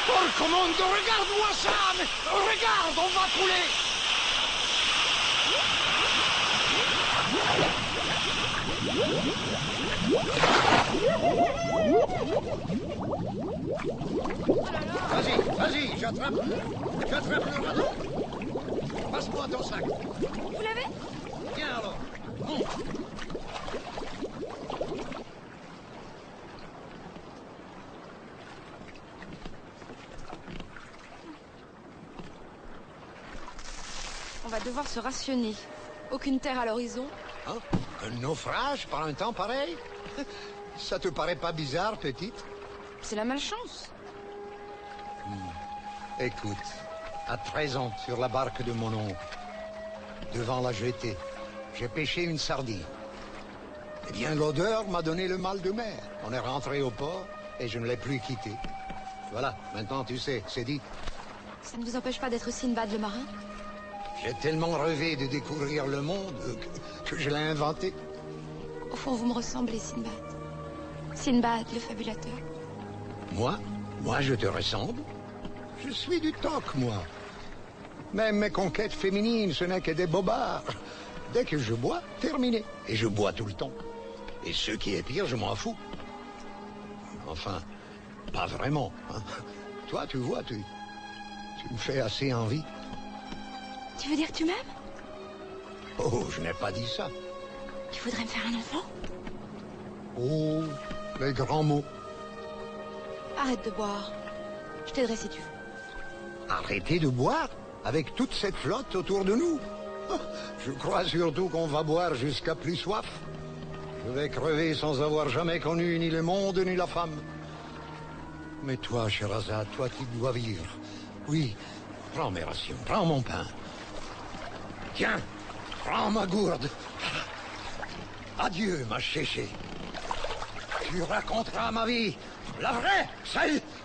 Porco mondo, regarde-moi ça! Mais regarde, on va couler! Vas-y, vas-y, j'attrape le radeau. Passe-moi ton sac. Vous l'avez? Viens alors. On va devoir se rationner. Aucune terre à l'horizon. Hein? Un naufrage par un temps pareil? Ça te paraît pas bizarre, petite? C'est la malchance. Écoute, à 13 ans, sur la barque de mon oncle, devant la jetée, j'ai pêché une sardine. Eh bien, l'odeur m'a donné le mal de mer. On est rentré au port et je ne l'ai plus quitté. Voilà, maintenant tu sais, c'est dit. Ça ne vous empêche pas d'être Sinbad le marin? J'ai tellement rêvé de découvrir le monde que je l'ai inventé. Au fond, vous me ressemblez, Sinbad. Sinbad, le fabulateur. Moi, je te ressemble? Je suis du toc, moi. Même mes conquêtes féminines, ce n'est que des bobards. Dès que je bois, terminé. Et je bois tout le temps. Et ce qui est pire, je m'en fous. Enfin, pas vraiment. Hein. Toi, tu vois, tu me fais assez envie. Tu veux dire que tu m'aimes? Oh, je n'ai pas dit ça. Tu voudrais me faire un enfant? Oh, les grands mots. Arrête de boire. Je t'aiderai si tu veux. Arrêtez de boire avec toute cette flotte autour de nous. Je crois surtout qu'on va boire jusqu'à plus soif. Je vais crever sans avoir jamais connu ni le monde ni la femme. Mais toi, Sherazade, toi qui dois vivre. Oui, prends mes rations, prends mon pain. Tiens, prends ma gourde. Adieu, ma chéchée. Tu raconteras ma vie, la vraie,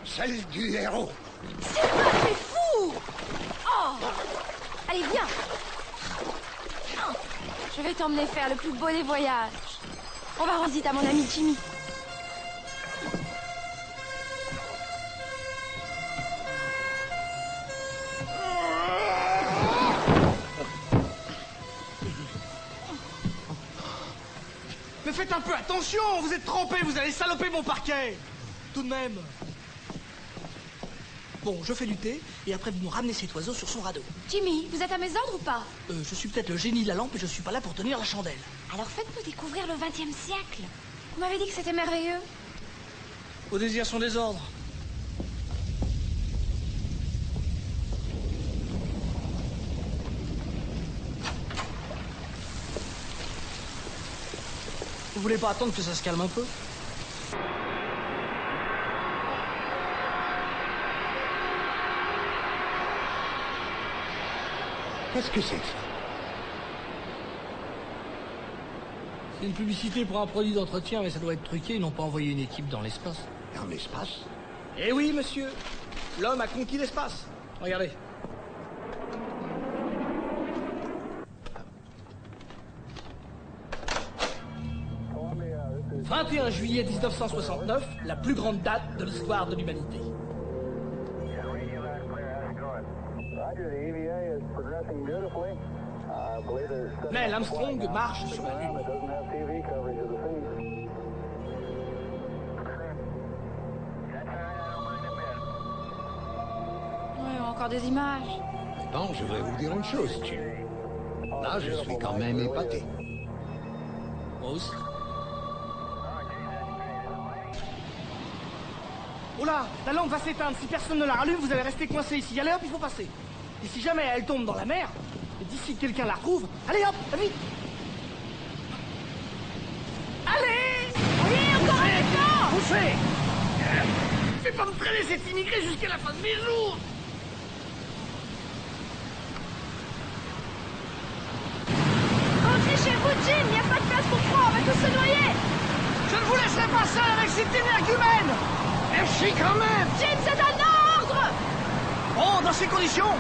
celle du héros. C'est pas fait fou! Oh! Allez, viens! Je vais t'emmener faire le plus beau des voyages. On va rendre visite à mon ami Jimmy. Mais faites un peu attention, vous êtes trompés, vous allez saloper mon parquet. Tout de même. Bon, je fais du thé, et après vous me ramenez cet oiseau sur son radeau. Jimmy, vous êtes à mes ordres ou pas? Je suis peut-être le génie de la lampe, mais je suis pas là pour tenir la chandelle. Alors faites-nous découvrir le XXe siècle. Vous m'avez dit que c'était merveilleux. Vos désirs sont des ordres. Vous voulez pas attendre que ça se calme un peu? Qu'est-ce que c'est que ça? C'est une publicité pour un produit d'entretien, mais ça doit être truqué. Ils n'ont pas envoyé une équipe dans l'espace. Dans l'espace? Eh oui, monsieur. L'homme a conquis l'espace. Regardez. « 21 juillet 1969, la plus grande date de l'histoire de l'humanité. » Neil Armstrong marche sur la Lune. Ouais, encore des images. Maintenant, je vais vous dire une chose, Jim. Là, je suis quand même épaté. Moi aussi. Oh là, la lampe va s'éteindre. Si personne ne la rallume, vous allez rester coincé ici. Allez hop, il faut passer. Et si jamais elle tombe dans la mer, et d'ici que quelqu'un la retrouve, allez hop, vite. Allez! Oui, encore un temps! Poussez! Fais pas me traîner cet immigré jusqu'à la fin de mes jours! Rentrez chez vous, Jim! Il n'y a pas de place pour trois, on va tous se noyer! Je ne vous laisserai pas seul avec cette énergumène! Merci quand même! Jim, c'est un ordre! Oh, dans ces conditions!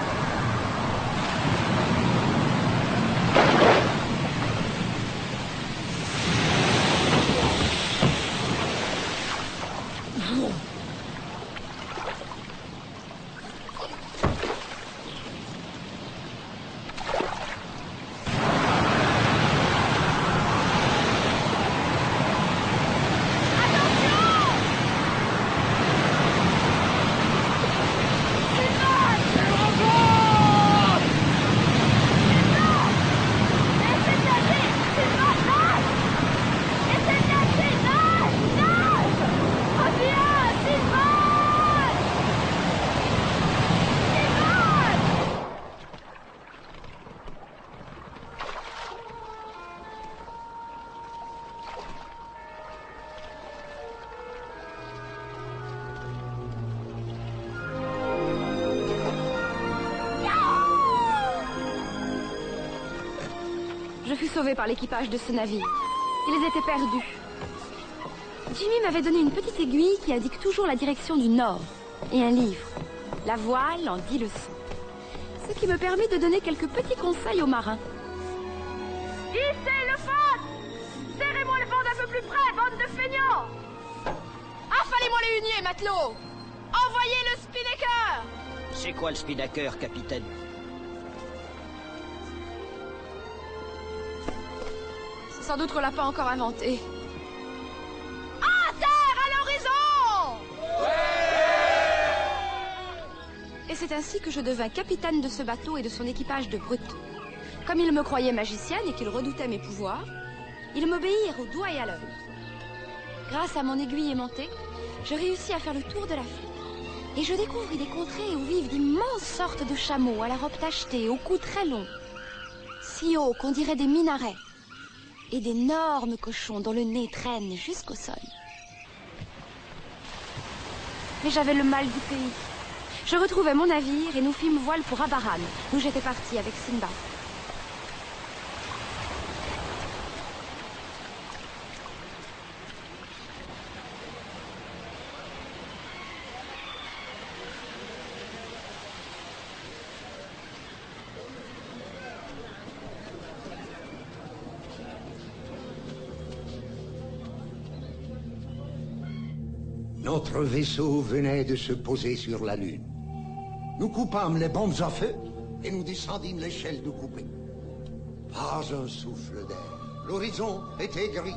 Je fus sauvée par l'équipage de ce navire. Ils étaient perdus. Jimmy m'avait donné une petite aiguille qui indique toujours la direction du nord. Et un livre. La voile en 10 leçons. Ce qui me permet de donner quelques petits conseils aux marins. Hissez le phare! Serrez-moi le bord un peu plus près, bande de feignants! Affalez-moi les huniers, matelots! Envoyez le spinnaker! C'est quoi le spinnaker, capitaine? Sans doute qu'on l'a pas encore inventé. À terre, à l'horizon! Et c'est ainsi que je devins capitaine de ce bateau et de son équipage de brutes. Comme ils me croyaient magicienne et qu'ils redoutaient mes pouvoirs, ils m'obéirent au doigt et à l'œil. Grâce à mon aiguille aimantée, je réussis à faire le tour de l'Afrique. Et je découvris des contrées où vivent d'immenses sortes de chameaux à la robe tachetée, au cou très long. si haut qu'on dirait des minarets, et d'énormes cochons dont le nez traîne jusqu'au sol. Mais j'avais le mal du pays. Je retrouvai mon navire et nous fîmes voile pour Abaran, où j'étais partie avec Simba. Notre vaisseau venait de se poser sur la Lune. Nous coupâmes les bombes à feu et nous descendîmes l'échelle de coupée. Pas un souffle d'air. L'horizon était gris.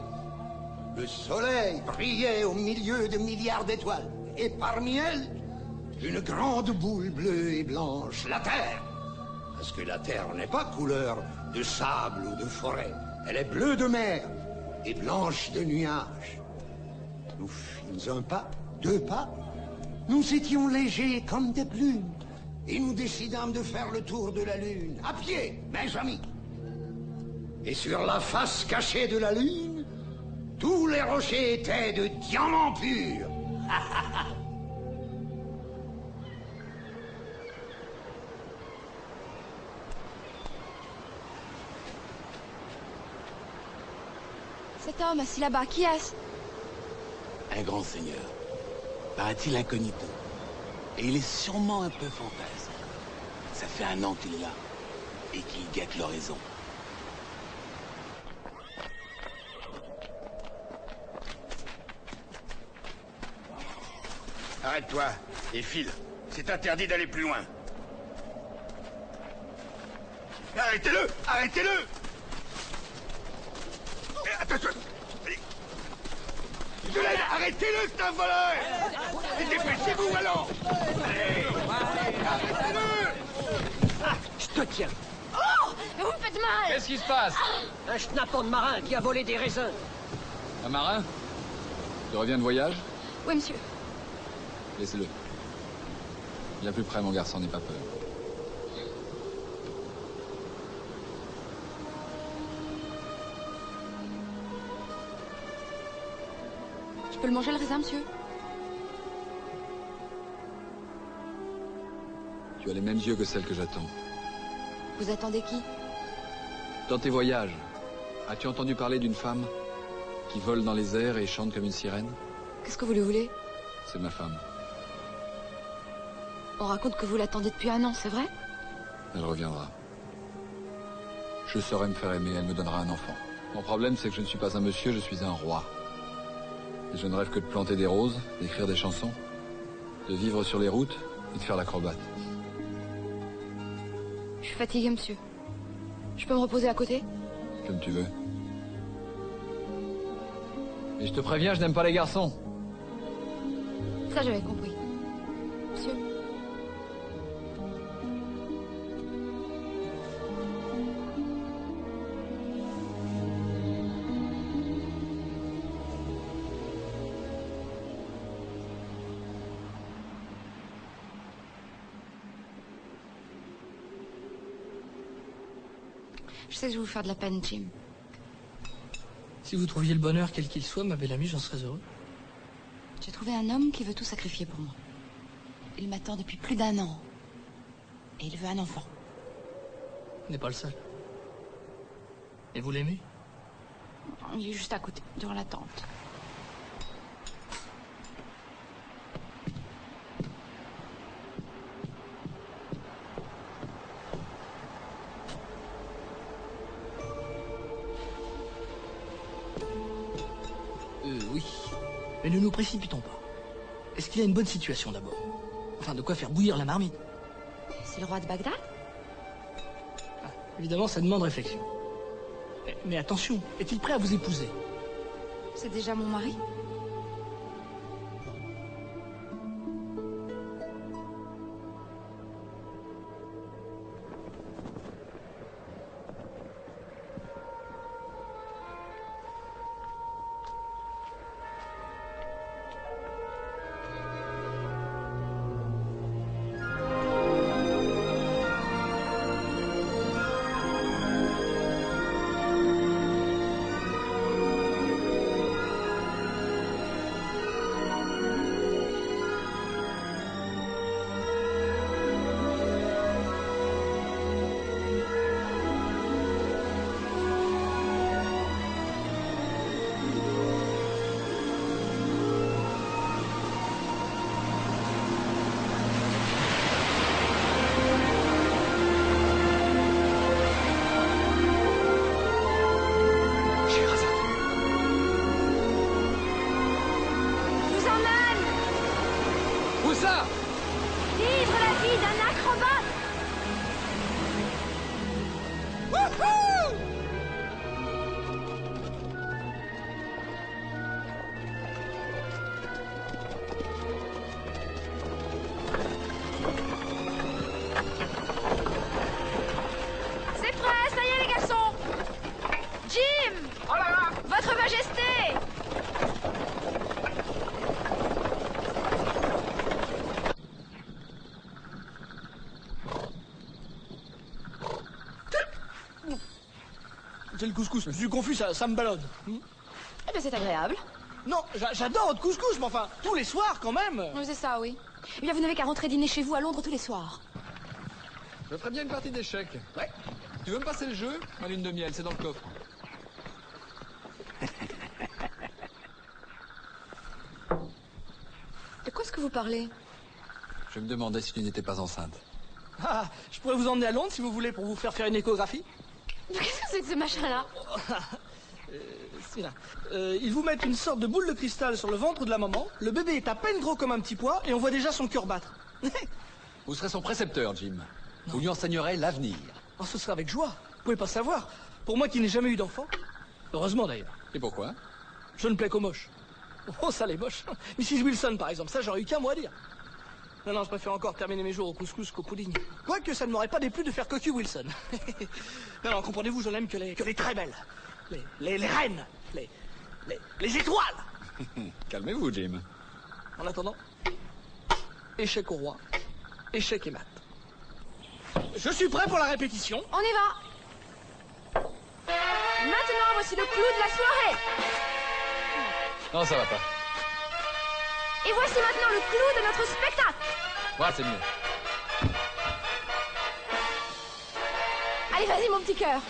Le soleil brillait au milieu de milliards d'étoiles. Et parmi elles, une grande boule bleue et blanche, la Terre. Parce que la Terre n'est pas couleur de sable ou de forêt. Elle est bleue de mer et blanche de nuages. Nous fîmes un pas, 2 pas. Nous étions légers comme des plumes. Et nous décidâmes de faire le tour de la Lune, à pied, mes amis. Et sur la face cachée de la Lune, tous les rochers étaient de diamants purs. Cet homme assis là-bas, qui est-ce? Un grand seigneur. Paraît-il incognito. Et il est sûrement un peu fantasme. Ça fait 1 an qu'il est là. Et qu'il guette l'horizon. Arrête-toi et file. C'est interdit d'aller plus loin. Arrêtez-le! Arrêtez-le! Attention! Allez. Je l'aide! Arrêtez-le, c'est un voleur! Et dépêchez-vous, allons! Allez! Arrêtez-le! Ah, je te tiens! Oh! Vous me faites mal! Qu'est-ce qui se passe? Un schnappant de marin qui a volé des raisins. Un marin? Tu reviens de voyage? Oui, monsieur. Laissez-le. Bien plus près, mon garçon, n'aie pas peur. Je peux le manger, le raisin, monsieur? Tu as les mêmes yeux que celle que j'attends. Vous attendez qui? Dans tes voyages, as-tu entendu parler d'une femme qui vole dans les airs et chante comme une sirène? Qu'est-ce que vous lui voulez? C'est ma femme. On raconte que vous l'attendez depuis 1 an, c'est vrai? Elle reviendra. Je saurai me faire aimer, elle me donnera un enfant. Mon problème, c'est que je ne suis pas un monsieur, je suis un roi. Et je ne rêve que de planter des roses, d'écrire des chansons, de vivre sur les routes et de faire l'acrobate. Je suis fatiguée, monsieur. Je peux me reposer à côté? Comme tu veux. Mais je te préviens, je n'aime pas les garçons. Ça, j'avais compris. Monsieur? Je sais que je vais vous faire de la peine, Jim. Si vous trouviez le bonheur quel qu'il soit, ma belle amie, j'en serais heureux. J'ai trouvé un homme qui veut tout sacrifier pour moi. Il m'attend depuis plus d'1 an. Et il veut un enfant. Il n'est pas le seul. Et vous l'aimez? Il est juste à côté, durant l'attente. Oui. Mais ne nous précipitons pas. Est-ce qu'il a une bonne situation d'abord? Enfin, de quoi faire bouillir la marmite. C'est le roi de Bagdad? Évidemment, ça demande réflexion. Mais attention, est-il prêt à vous épouser? C'est déjà mon mari? ça? Vivre la vie d'un acrobate! C'est prêt, ça y est les garçons! Jim! Oh là là! Votre Majesté! C'est le couscous, je suis confus, ça me balade. Eh bien c'est agréable. Non, j'adore votre couscous, mais enfin, tous les soirs quand même. Oui, c'est ça, oui. Eh bien vous n'avez qu'à rentrer dîner chez vous à Londres tous les soirs. Je ferais bien une partie d'échecs. Ouais. Tu veux me passer le jeu? Ma lune de miel, c'est dans le coffre. De quoi est-ce que vous parlez? Je me demandais si tu n'étais pas enceinte. Ah, je pourrais vous emmener à Londres si vous voulez pour vous faire une échographie. Qu'est-ce que c'est que ce machin-là? C'est là. Ils vous mettent une sorte de boule de cristal sur le ventre de la maman, le bébé est à peine gros comme un petit pois et on voit déjà son cœur battre. Vous serez son précepteur, Jim. Vous lui enseignerez l'avenir. Oh, ce serait avec joie. Vous pouvez pas savoir. Pour moi qui n'ai jamais eu d'enfant. Heureusement d'ailleurs. Et pourquoi? Je ne plais qu'aux moches. Oh, ça les moches. Mrs. Wilson par exemple, ça j'aurais eu qu'un mot à dire. Non, je préfère encore terminer mes jours au couscous qu'au pudding. Quoique ça ne m'aurait pas déplu de faire cocu Wilson. Non, comprenez-vous, je n'aime que les très belles. Les reines. Les étoiles. Calmez-vous, Jim. En attendant, échec au roi, échec et mat. Je suis prêt pour la répétition. On y va. Maintenant, voici le clou de la soirée. Non, ça va pas. Et voici maintenant le clou de notre spectacle. Ouais, c'est mieux. Allez, vas-y, mon petit cœur.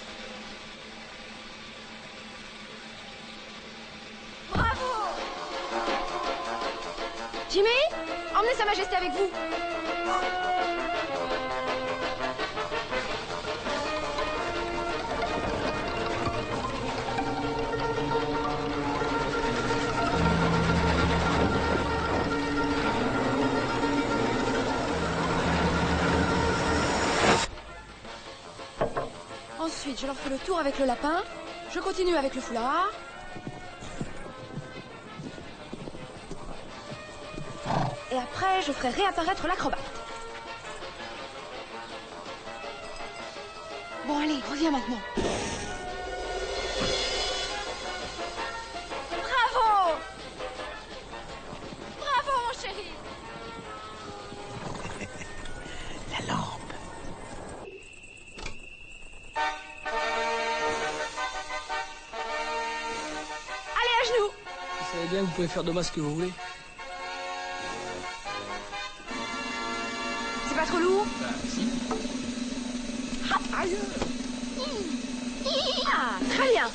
Bravo! Jimmy, emmenez Sa Majesté avec vous. Ensuite, je leur fais le tour avec le lapin. Je continue avec le foulard. Et après, je ferai réapparaître l'acrobate. Bon, allez, reviens maintenant. Bravo! Bravo, mon chéri! La lampe. Allez, à genoux! Vous savez bien que vous pouvez faire de moi ce que vous voulez. C'est pas trop lourd? Bah, si. Aïe! Ah, très bien!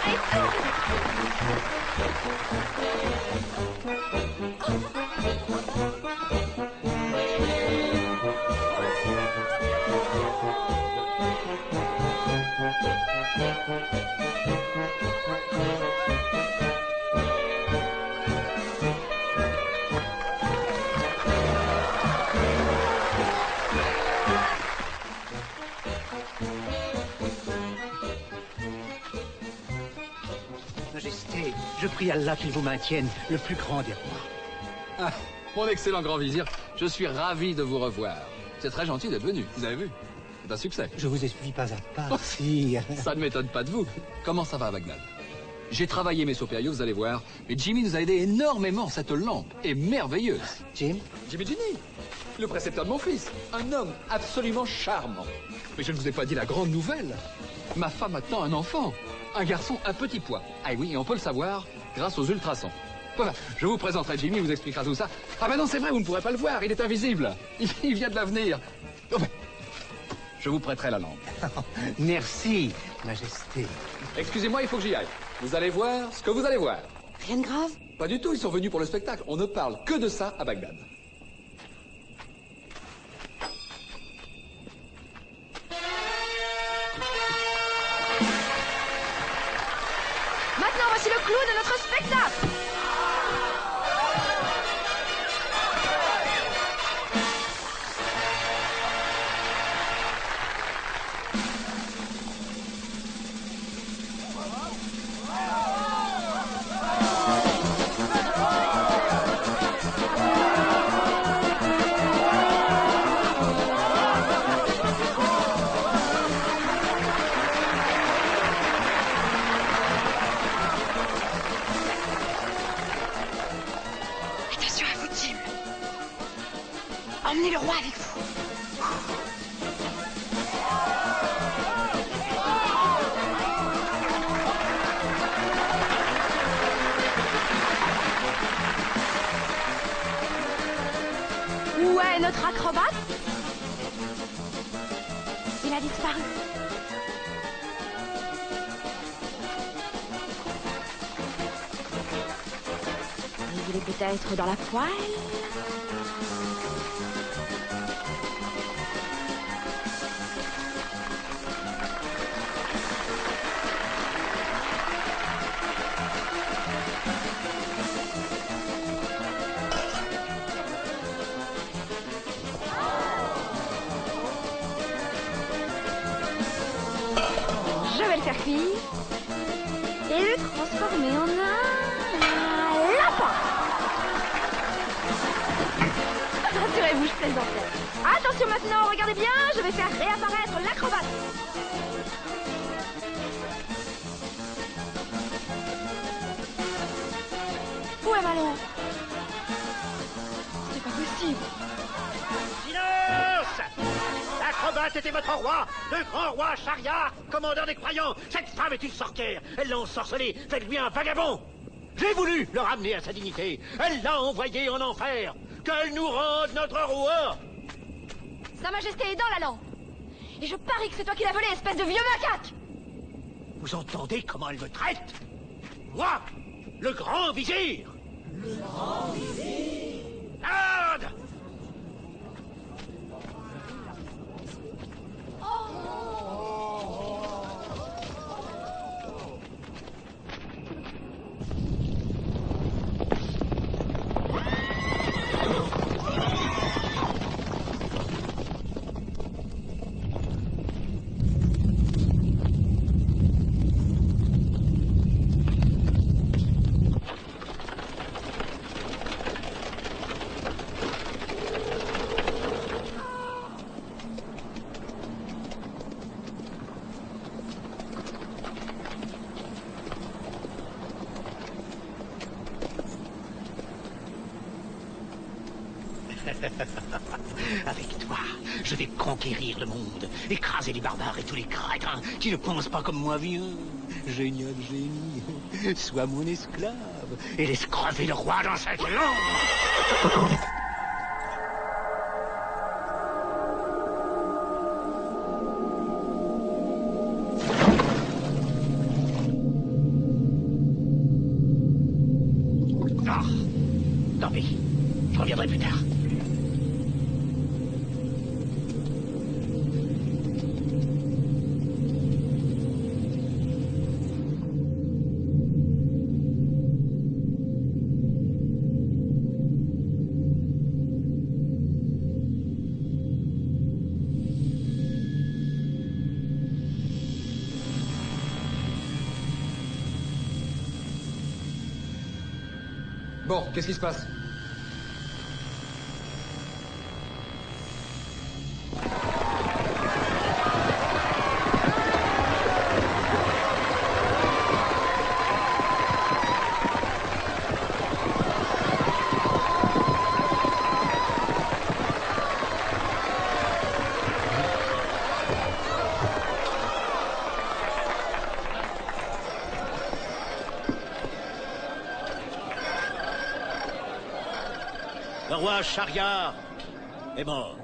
Allez, tourne! Majesté, je prie Allah qu'il vous maintienne le plus grand des rois. Ah, mon excellent grand vizir, je suis ravi de vous revoir. C'est très gentil d'être venu, vous avez vu? C'est un succès. Je vous ai suivi pas à pas, sire. Ça ne m'étonne pas de vous. Comment ça va à Bagdad? J'ai travaillé mes supérieurs, vous allez voir. Mais Jimmy nous a aidé énormément. Cette lampe est merveilleuse. Jimmy, Ginny, le précepteur de mon fils. Un homme absolument charmant. Mais je ne vous ai pas dit la grande nouvelle. Ma femme attend un enfant. Un garçon à petit pois. Ah oui, et on peut le savoir grâce aux ultrasons. Voilà, je vous présenterai Jimmy, il vous expliquera tout ça. Ah ben non, c'est vrai, vous ne pourrez pas le voir, il est invisible. Il vient de l'avenir. Oh ben, je vous prêterai la lampe. Merci, Majesté. Excusez-moi, il faut que j'y aille. Vous allez voir ce que vous allez voir. Rien de grave? Pas du tout, ils sont venus pour le spectacle. On ne parle que de ça à Bagdad. clou de notre spectacle. Emmenez le roi avec vous. Où est notre acrobate? Il a disparu. Il est peut-être dans la poêle. Je vais le faire cuire et le transformer en un lapin. Rassurez-vous, je plaisantais. Attention maintenant, regardez bien, je vais faire réapparaître l'acrobate. Où est Malon? C'est pas possible. Silence! L'acrobate était votre roi, le grand roi Shahryar, commandeur des croyants. Cette femme est une sorcière, elle l'a ensorcelé, faites-lui un vagabond. J'ai voulu le ramener à sa dignité, elle l'a envoyé en enfer. Qu'elle nous rende notre roi. Sa Majesté est dans la lampe. Et je parie que c'est toi qui l'as volé, espèce de vieux macaque. Vous entendez comment elle me traite? Moi, le grand vizir. Le grand vizir. Garde! Avec toi, je vais conquérir le monde, écraser les barbares et tous les crétins qui ne pensent pas comme moi. Viens, génial génie, sois mon esclave et laisse crever le roi dans cette lampe. Tant pis, je reviendrai plus tard. Bon, qu'est-ce qui se passe? Le roi Shahryar est mort.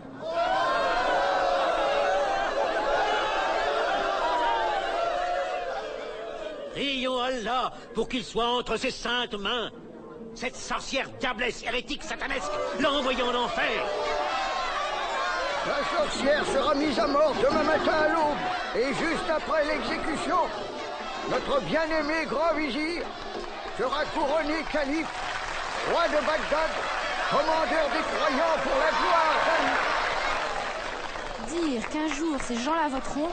Prions Allah pour qu'il soit entre ses saintes mains. Cette sorcière diablesse hérétique satanesque l'a envoyé en enfer. La sorcière sera mise à mort demain matin à l'aube. Et juste après l'exécution, notre bien-aimé grand vizir sera couronné calife, roi de Bagdad, commandeur des croyants pour la gloire d'Allah. Dire qu'un jour ces gens-là voteront...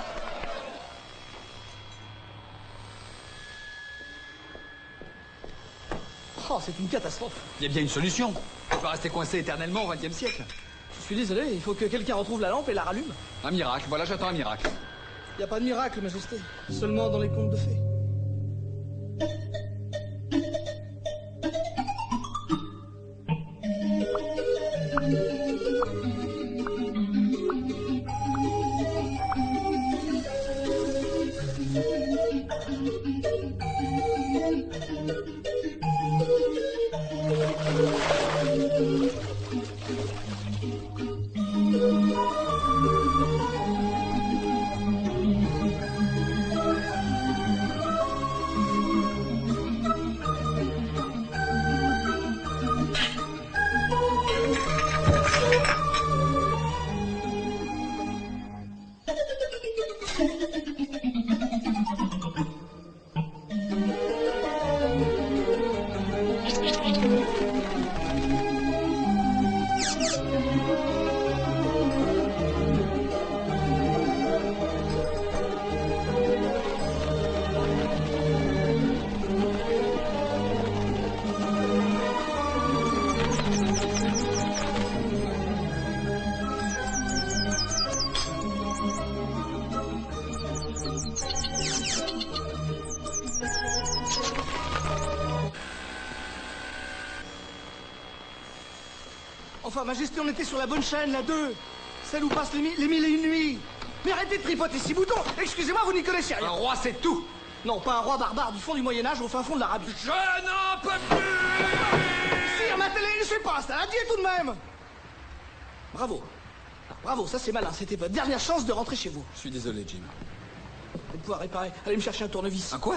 Oh, c'est une catastrophe. Il y a bien une solution. On peut pas rester coincé éternellement au XXe siècle. Je suis désolé, il faut que quelqu'un retrouve la lampe et la rallume. Un miracle, voilà, j'attends un miracle. Il n'y a pas de miracle, Majesté. Seulement dans les contes de fées. Enfin, Majesté, on était sur la bonne chaîne, la 2. Celle où passent les mille et une nuits. Mais arrêtez de tripoter ces boutons. Excusez-moi, vous n'y connaissez rien. Un roi, c'est tout. Non, pas un roi barbare du fond du Moyen-Âge au fin fond de l'Arabie. Je n'en peux plus. Sire, ma télé ne suit pas, c'est un dieu tout de même. Bravo. Bravo, ça c'est malin. C'était votre dernière chance de rentrer chez vous. Je suis désolé, Jim. Vous pouvoir réparer. Allez me chercher un tournevis. Un quoi?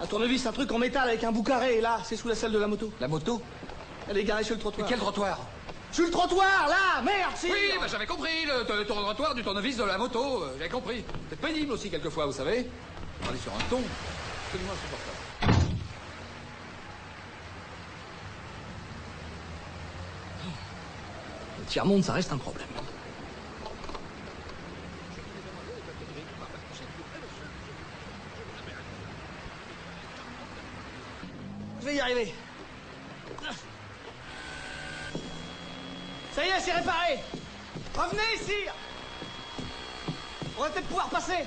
Un tournevis, un truc en métal avec un bout carré. Et là, c'est sous la selle de la moto. La moto? Elle est garée sur le trottoir. Mais quel trottoir? Sur le trottoir, là. Merde, si. Oui, bah j'avais compris. Le trottoir du tournevis de la moto. J'avais compris. C'est pénible aussi quelquefois, vous savez. On est sur un ton absolument insupportable. Le tiers-monde, ça reste un problème. Je vais y arriver. Ça y est, c'est réparé. Revenez ici. On va peut-être pouvoir passer.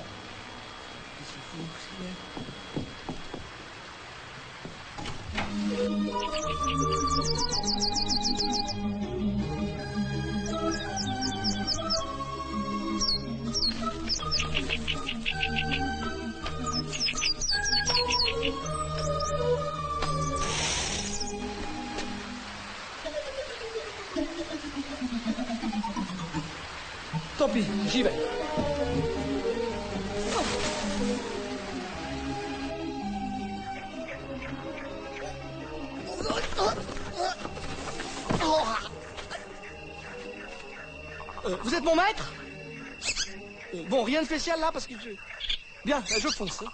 Tant pis, j'y vais. Vous êtes mon maître? Bon, rien de spécial là parce que je... Bien, je fonce. Hein.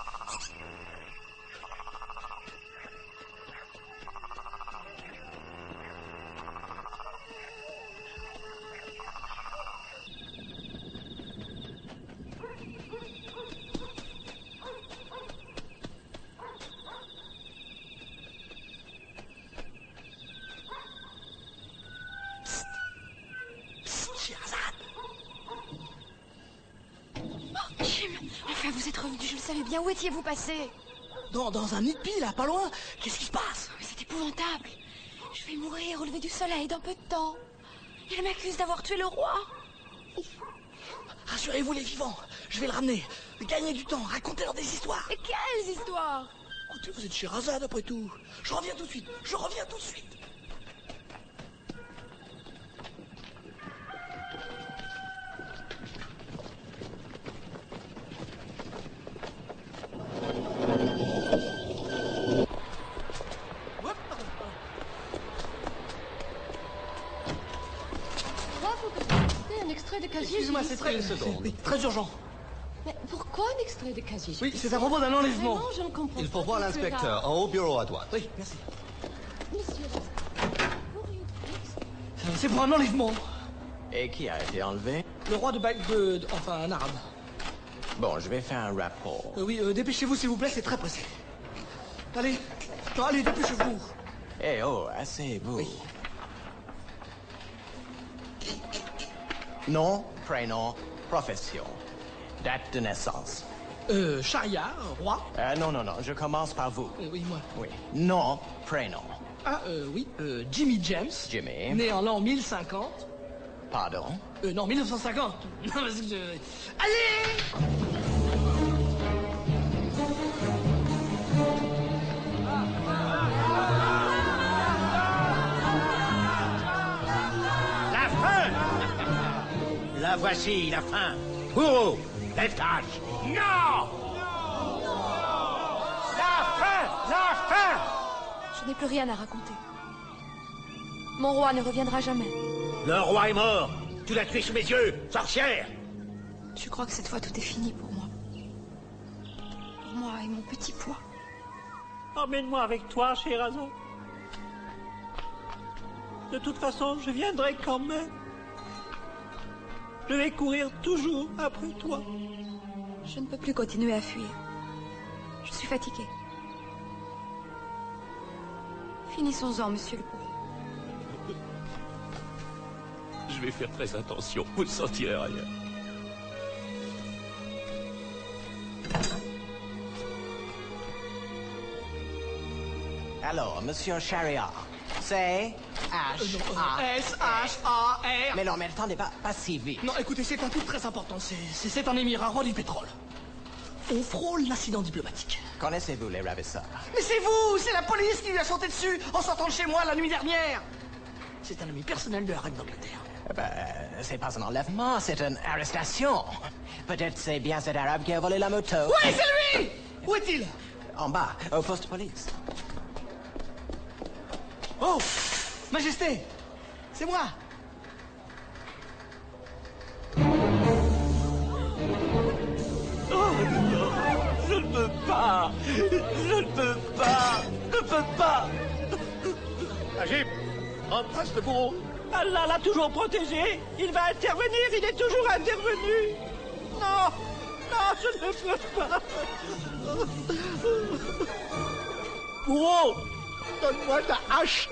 Bien, où étiez-vous passé? Dans un nid de pie, là, pas loin. Qu'est-ce qui se passe? Mais c'est épouvantable. Je vais mourir au lever du soleil dans peu de temps. Il m'accuse d'avoir tué le roi. Rassurez-vous les vivants, je vais le ramener. Gagnez du temps, racontez-leur des histoires. Et quelles histoires? Écoutez, vous êtes Scheherazade après tout. Je reviens tout de suite, je reviens tout de suite. Excusez-moi, c'est très urgent. Mais pourquoi un extrait de casier? Oui, c'est à propos d'un enlèvement. Vraiment, je ne comprends Il faut pas voir ce truc-là. l'inspecteur, en haut bureau à droite. Oui, merci. Monsieur, C'est pour un enlèvement. Et qui a été enlevé? Le roi de enfin, un arabe. Bon, je vais faire un rapport. Oui, dépêchez-vous s'il vous plaît, c'est très pressé. Allez, non, allez, dépêchez-vous. Eh oh, asseyez-vous. Oui. Nom, prénom, profession. Date de naissance. Shahriar, roi. Non, je commence par vous. Oui, moi. Oui. Nom, prénom. Ah, oui, Jimmy James. Jimmy. Né en l'an 1050. Pardon? Non, 1950. Non, parce que Allez! La fin! La voici, la fin. Bourreau, détache. Non! La fin! La fin! je n'ai plus rien à raconter. Mon roi ne reviendra jamais. Le roi est mort. Tu l'as tué sous mes yeux, sorcière. Je crois que cette fois tout est fini pour moi. Pour moi et mon petit pois. Emmène-moi avec toi, Scheherazade. De toute façon, je viendrai quand même. Je vais courir toujours après toi. Je ne peux plus continuer à fuir. Je suis fatiguée. Finissons-en, monsieur le bourreau. Je vais faire très attention, vous ne sentirez rien. Alors, monsieur Shahriar, c'est H-A... S-H-A-R... Mais non, mais attendez, pas si vite. Non, écoutez, c'est un truc très important. C'est un émirat, roi du pétrole. On frôle l'incident diplomatique. Connaissez-vous les ravisseurs? Mais c'est vous! C'est la police qui lui a sauté dessus en sortant de chez moi la nuit dernière! C'est un ami personnel de la reine d'Angleterre. C'est pas un enlèvement, c'est une arrestation. Peut-être c'est bien cet arabe qui a volé la moto. Oui, c'est lui! Où est-il? En bas, au poste de police. Oh! Majesté! C'est moi! Oh non! Je ne peux pas! Je ne peux pas! Je ne peux pas! Agib, embrasse le bourreau. Allah l'a toujours protégé. Il va intervenir, il est toujours intervenu. Non, non, je ne peux pas. Bourreau, donne-moi ta hache.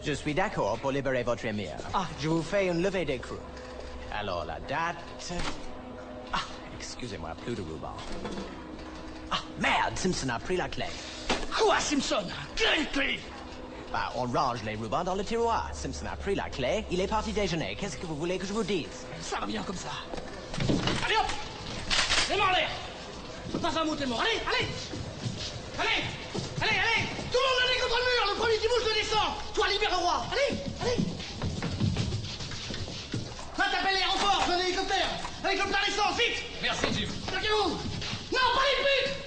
Je suis d'accord pour libérer votre émir. Je vous fais une levée d'écrou. Alors, la date... excusez-moi, plus de ruban. Merde, Simpson a pris la clé. Quoi, Simpson? Quelle clé? On range les rubans dans le tiroir. Simpson a pris la clé, il est parti déjeuner. Qu'est-ce que vous voulez que je vous dise? Ça revient comme ça. Allez hop! Les mains en l'air! Pas un mot, t'es mort. Allez, allez! Allez! Allez, allez! Tout le monde allez contre le mur! Le premier qui bouge le descend! Toi, libère le roi! Allez! Allez! Va t'appeler les renforts! Un hélicoptère! Avec le plein d'essence, vite! Merci, Jim. Traquez-vous! Non, pas les putes!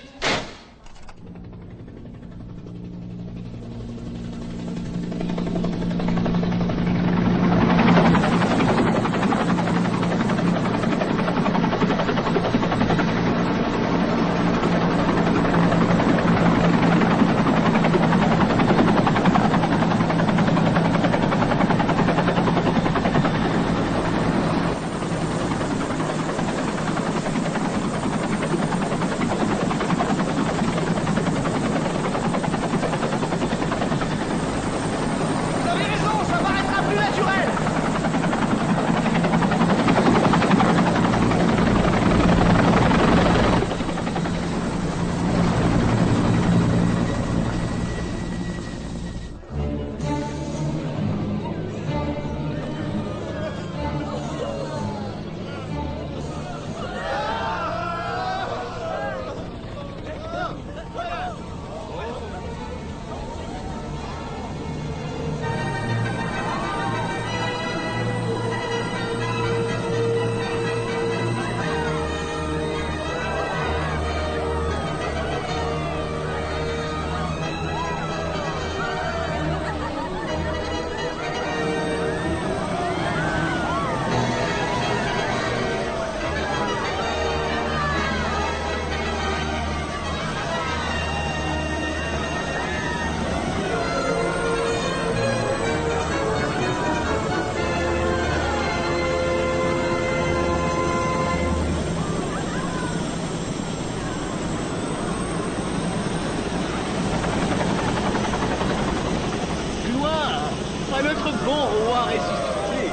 bon roi ressuscité.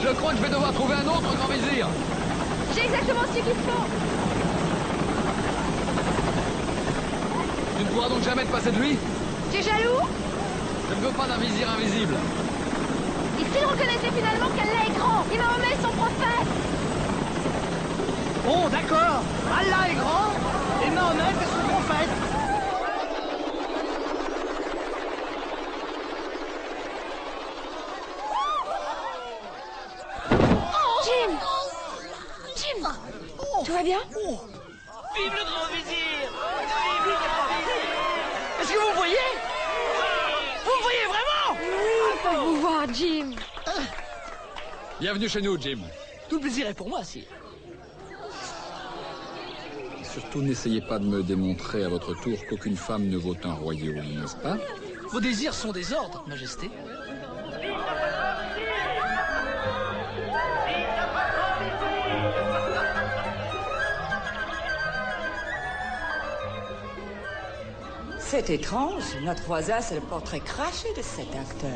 Je crois que je vais devoir trouver un autre grand vizir. J'ai exactement ce qu'il faut. Tu ne pourras donc jamais te passer de lui? Tu es jaloux? Je ne veux pas d'un vizir invisible. Et s'il reconnaissait finalement qu'Allah est grand et Mahomet est son prophète? Bon, d'accord. Allah est grand et Mahomet est son prophète. Jim! Jim! Tout va bien? Vive le grand vizir! Vive le grand vizir! Est-ce que vous me voyez? Vous me voyez vraiment? Oui, pour vous voir, Jim. Bienvenue chez nous, Jim. Tout le plaisir est pour moi, sire. Surtout, n'essayez pas de me démontrer à votre tour qu'aucune femme ne vaut un royaume, n'est-ce pas? Vos désirs sont des ordres, Majesté. C'est étrange, notre voisin, c'est le portrait craché de cet acteur.